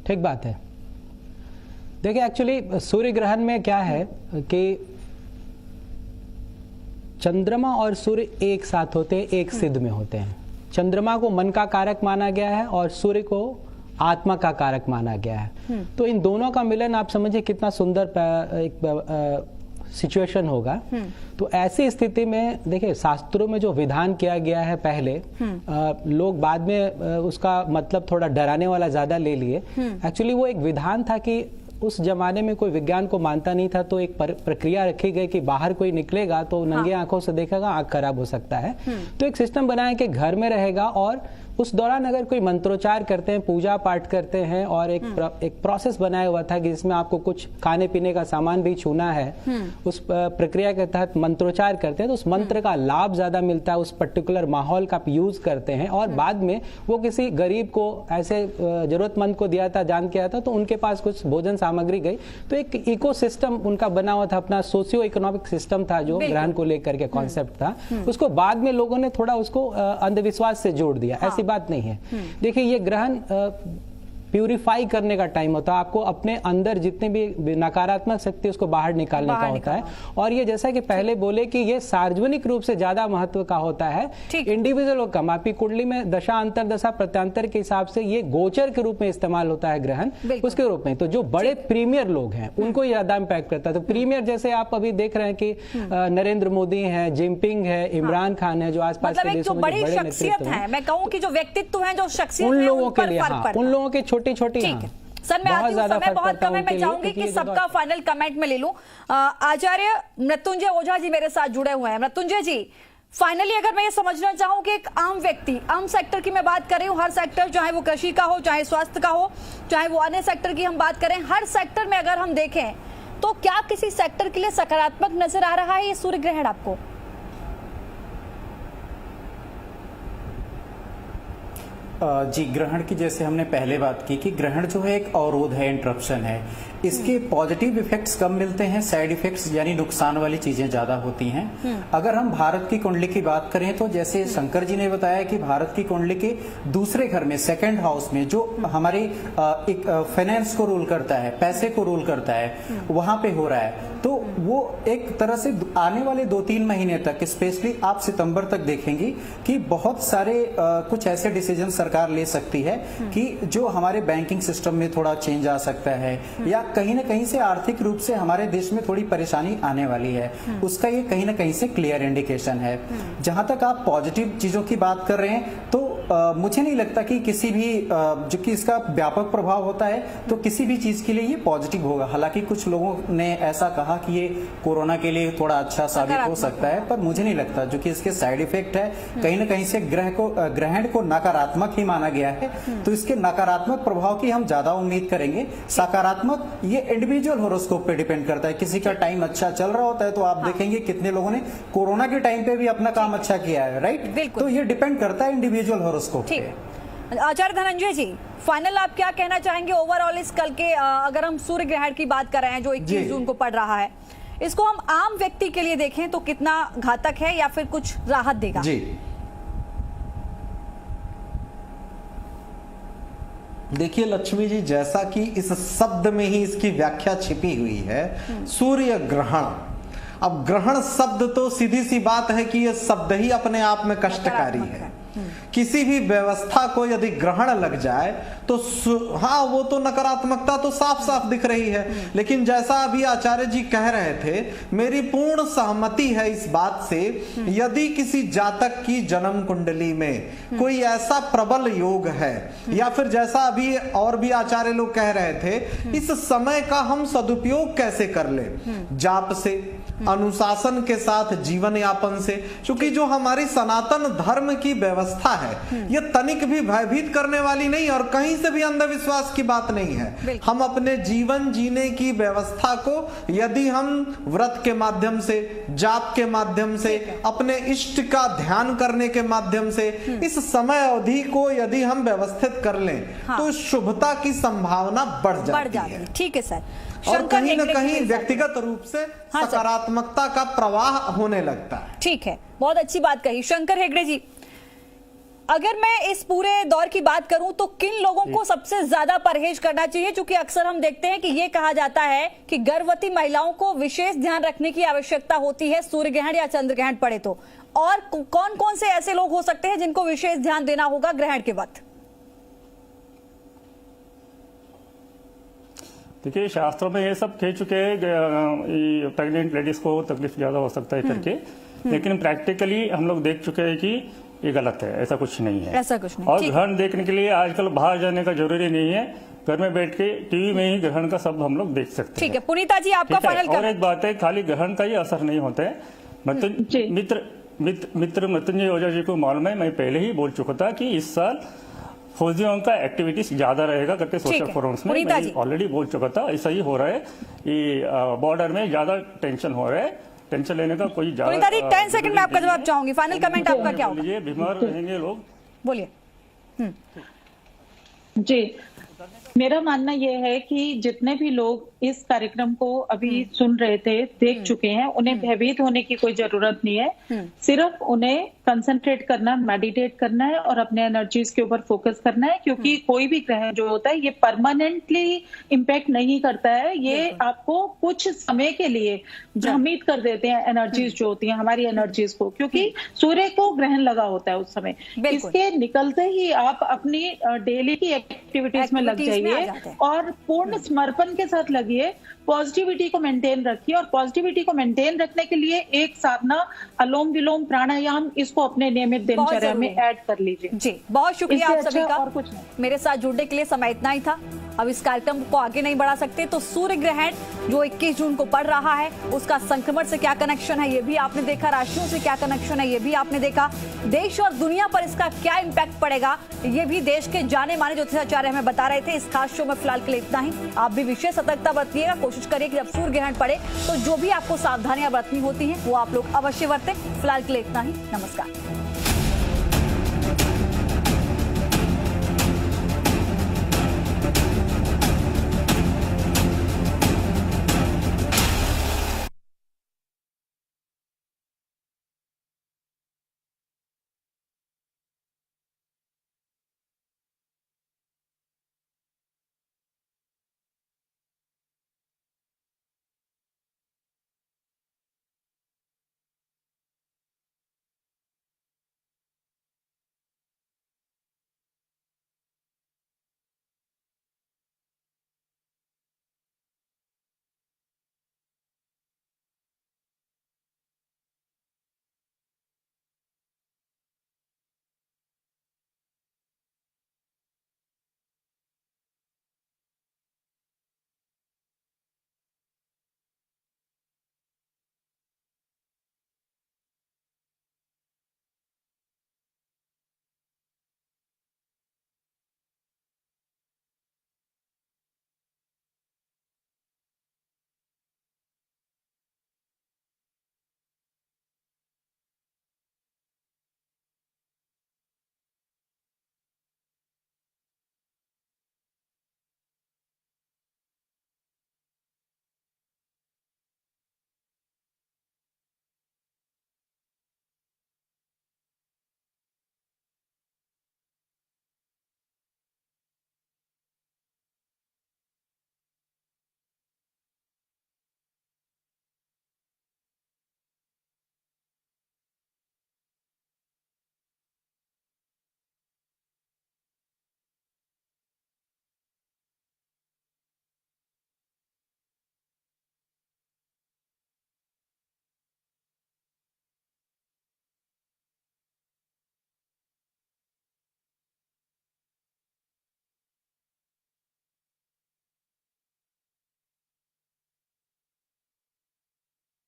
ठीक बात है। देखिए, एक्चुअली सूर्य ग्रहण में क्या है कि चंद्रमा और सूर्य एक साथ होते हैं, एक सिद्ध में होते हैं। चंद्रमा को मन का कारक माना गया है और सूर्य को आत्मा का कारक माना गया है। तो इन दोनों का मिलन आप समझिए कितना सुंदर एक सिचुएशन होगा। तो ऐसी स्थिति में देखिए, शास्त्रों में जो विधान किया गया है पहले, लोग बाद में उसका मतलब थोड़ा डराने वाला ज्यादा ले लिए। एक्चुअली वो एक विधान था कि उस जमाने में कोई विज्ञान को मानता नहीं था, तो एक प्रक्रिया रखी गई कि बाहर कोई निकलेगा तो नंगे आंखों से देखेगा, आंख खराब हो सकता है। तो एक सिस्टम बनाया कि घर में रहेगा, और उस दौरान अगर कोई मंत्रोच्चार करते हैं, पूजा पाठ करते हैं, और एक प्रोसेस बनाया हुआ था कि जिसमें आपको कुछ खाने पीने का सामान भी छूना है, उस प्रक्रिया के तहत मंत्रोच्चार करते हैं, तो उस मंत्र का लाभ ज्यादा मिलता है। उस पर्टिकुलर माहौल का आप यूज करते हैं, और बाद में वो किसी गरीब को, ऐसे जरूरतमंद को दिया था, दान किया था, तो उनके पास कुछ भोजन सामग्री गई। तो एक इकोसिस्टम उनका बना हुआ था, अपना सोशियो इकोनॉमिक सिस्टम था जो ग्रहण को लेकर के कॉन्सेप्ट था। उसको बाद में लोगों ने थोड़ा उसको अंधविश्वास से जोड़ दिया। ऐसी बात नहीं है। देखिए, ये ग्रहण प्यूरिफाई करने का टाइम होता है, आपको अपने अंदर जितने भी नकारात्मक शक्ति उसको बाहर निकालने का होता है। और ये जैसा कि पहले बोले कि ये सार्वजनिक रूप से ज्यादा महत्व का होता है, इंडिविजुअल को कम। आपकी कुंडली में दशा अंतर दशा प्रत्यांतर के हिसाब से ये गोचर के रूप में इस्तेमाल होता है ग्रहण, उसके रूप में। तो जो बड़े प्रीमियर लोग हैं उनको ज्यादा इंपैक्ट करता है। तो प्रीमियर जैसे आप अभी देख रहे हैं कि नरेंद्र मोदी है, जिनपिंग है, इमरान खान है, जो आसपास के देशों में बड़े नेतृत्व हैं, मैं कहूं कि जो व्यक्तित्व हैं, जो शख्सियत उन हैं, लोगों के लिए, उन लोगों के छोटी सर मैं आती हूँ, समय बहुत कम है, मैं चाहूंगी कि सबका फाइनल कमेंट में ले लूं। आचार्य मृत्युंजय ओझा जी मेरे साथ जुड़े हुए हैं। मृत्युंजय जी, फाइनली अगर मैं ये समझना चाहूं कि एक आम व्यक्ति, आम सेक्टर की मैं बात कर रही हूँ, हर सेक्टर, चाहे वो कृषि का हो, चाहे स्वास्थ्य का हो, चाहे वो अन्य सेक्टर की हम बात करें, हर सेक्टर में अगर हम देखें तो क्या किसी सेक्टर के लिए सकारात्मक नजर आ रहा है ये सूर्य ग्रहण आपको? जी, ग्रहण की जैसे हमने पहले बात की कि ग्रहण जो है एक अवरोध है, इंटरप्शन है। इसके पॉजिटिव इफेक्ट्स कम मिलते हैं, साइड इफेक्ट्स यानी नुकसान वाली चीजें ज्यादा होती हैं। अगर हम भारत की कुंडली की बात करें तो जैसे शंकर जी ने बताया कि भारत की कुंडली के दूसरे घर में, सेकंड हाउस में, जो हमारे एक फाइनेंस को रूल करता है, पैसे को रूल करता है, वहां पे हो रहा है। तो वो एक तरह से आने वाले 2-3 महीने तक, स्पेशली आप सितंबर तक देखेंगी कि बहुत सारे कुछ ऐसे डिसीजन सरकार ले सकती है कि जो हमारे बैंकिंग सिस्टम में थोड़ा चेंज आ सकता है, या कहीं ना कहीं से आर्थिक रूप से हमारे देश में थोड़ी परेशानी आने वाली है। उसका ये कहीं ना कहीं से क्लियर इंडिकेशन है। जहां तक आप पॉजिटिव चीजों की बात कर रहे हैं तो मुझे नहीं लगता कि किसी भी जो कि इसका व्यापक प्रभाव होता है तो किसी भी चीज के लिए ये पॉजिटिव होगा। हालांकि कुछ लोगों ने ऐसा कहा कि ये कोरोना के लिए थोड़ा अच्छा साबित हो सकता है, पर मुझे नहीं लगता, जो कि इसके साइड इफेक्ट है। कहीं ना कहीं से ग्रहण को नकारात्मक ही माना गया है, तो इसके नकारात्मक प्रभाव की हम ज्यादा उम्मीद करेंगे। सकारात्मक ये इंडिविजुअल होरोस्कोप पे डिपेंड करता है। किसी का टाइम अच्छा चल रहा होता है तो आप देखेंगे कितने लोगों ने कोरोना के टाइम पे भी अपना काम अच्छा किया है, राइट? तो ये डिपेंड करता है इंडिविजुअल होरोस्कोप पे। आचार्य धनंजय जी, फाइनल आप क्या कहना चाहेंगे ओवरऑल इस कल के, अगर हम सूर्य ग्रहण की बात कर रहे हैं जो 21 जून को पड़ रहा है, इसको हम आम व्यक्ति के लिए देखें तो कितना घातक है या फिर कुछ राहत देगा? जी, देखिए लक्ष्मी जी, जैसा कि इस शब्द में ही इसकी व्याख्या छिपी हुई है, सूर्य ग्रहण। अब ग्रहण शब्द तो सीधी सी बात है कि यह शब्द ही अपने आप में कष्टकारी है। किसी भी व्यवस्था को यदि ग्रहण लग जाए तो हाँ, वो तो नकारात्मकता तो साफ साफ दिख रही है। लेकिन जैसा अभी आचार्य जी कह रहे थे, मेरी पूर्ण सहमति है इस बात से, यदि किसी जातक की जन्म कुंडली में कोई ऐसा प्रबल योग है, या फिर जैसा अभी और भी आचार्य लोग कह रहे थे, इस समय का हम सदुपयोग कैसे कर ले, जाप से, अनुशासन के साथ जीवन यापन से। क्योंकि जो हमारी सनातन धर्म की व्यवस्था है ये तनिक भी भयभीत करने वाली नहीं और कहीं से भी अंधविश्वास की बात नहीं है। हम अपने जीवन जीने की व्यवस्था को यदि हम व्रत के माध्यम से, जाप के माध्यम से, अपने इष्ट का ध्यान करने के माध्यम से इस समय अवधि को यदि हम व्यवस्थित कर लें तो शुभता की संभावना बढ़ जाती है। ठीक है सर। और कहीं न कहीं व्यक्तिगत रूप से सकारात्मकता का प्रवाह होने लगता है। ठीक है, बहुत अच्छी बात कही शंकर हेगड़े जी। अगर मैं इस पूरे दौर की बात करूं तो किन लोगों को सबसे ज्यादा परहेज करना चाहिए? क्योंकि अक्सर हम देखते हैं कि ये कहा जाता है कि गर्भवती महिलाओं को विशेष ध्यान रखने की आवश्यकता होती है सूर्य ग्रहण या चंद्र ग्रहण पड़े तो। और कौन कौन से ऐसे लोग हो सकते हैं जिनको विशेष ध्यान देना होगा ग्रहण के वक्त? देखिए, शास्त्रों में ये सब कह चुके हैं, प्रेग्नेंट लेडीज को तकलीफ ज्यादा हो सकता है करके, लेकिन प्रैक्टिकली हम लोग देख चुके हैं कि ये गलत है, ऐसा कुछ नहीं है। ऐसा कुछ नहीं। और ग्रहण देखने के लिए आजकल बाहर जाने का जरूरी नहीं है, घर में बैठ के टीवी में ही ग्रहण का सब हम लोग देख सकते हैं। ठीक है, पुनीता जी आपका फाइनल। और एक बात है, खाली ग्रहण का ही असर नहीं होता है। मित्र मृत्युंजय ओझा जी को मालूम है, मैं पहले ही बोल चुका था कि इस साल फौजियों का एक्टिविटीज ज्यादा रहेगा करके सोशल फोरम्स में मैं ऑलरेडी बोल चुका था। ऐसा ही हो रहा है कि बॉर्डर में ज्यादा टेंशन हो रहा है, टेंशन लेने का कोई ज्यादा। 10 सेकंड में आपका जवाब चाहूंगी, फाइनल कमेंट आपका क्या होगा? ये बीमार रहेंगे लोग, बोलिए। जी, मेरा मानना यह है कि जितने भी लोग इस कार्यक्रम को अभी सुन रहे थे, देख चुके हैं, उन्हें भयभीत होने की कोई जरूरत नहीं है। सिर्फ उन्हें कंसंट्रेट करना, मेडिटेट करना है और अपने एनर्जीज के ऊपर फोकस करना है, क्योंकि कोई भी ग्रहण जो होता है ये परमानेंटली इम्पैक्ट नहीं करता है। ये आपको कुछ समय के लिए भ्रमित कर देते हैं एनर्जीज जो होती हैं, हमारी एनर्जीज को, क्योंकि सूर्य को ग्रहण लगा होता है उस समय। इसके निकलते ही आप अपनी डेली की एक्टिविटीज में लग जाइए और पूर्ण समर्पण के साथ लगिए। पॉजिटिविटी को मेंटेन रखिए और पॉजिटिविटी को मेंटेन रखने के लिए एक साधना अनुलोम विलोम प्राणायाम, इसको अपने नियमित दिनचर्या में ऐड कर लीजिए। जी, बहुत शुक्रिया आप सभी का। और कुछ नहीं। मेरे साथ जुड़ने के लिए समय इतना ही था। अब इस कार्यक्रम को आगे नहीं बढ़ा सकते, तो सूर्य ग्रहण जो 21 जून को पड़ रहा है उसका संक्रमण से क्या कनेक्शन है ये भी आपने देखा, राशियों से क्या कनेक्शन है ये भी आपने देखा, देश और दुनिया पर इसका क्या इम्पैक्ट पड़ेगा ये भी देश के जाने माने ज्योतिषाचार्य हमें बता रहे थे। इस खास शो में फिलहाल के लिए इतना ही। आप भी विशेष सतर्कता बरतिएगा, कोशिश करिए कि जब सूर्य ग्रहण पड़े तो जो भी आपको सावधानियां बरतनी होती हैं वो आप लोग अवश्य बरतें। फिलहाल के लिए इतना ही। नमस्कार।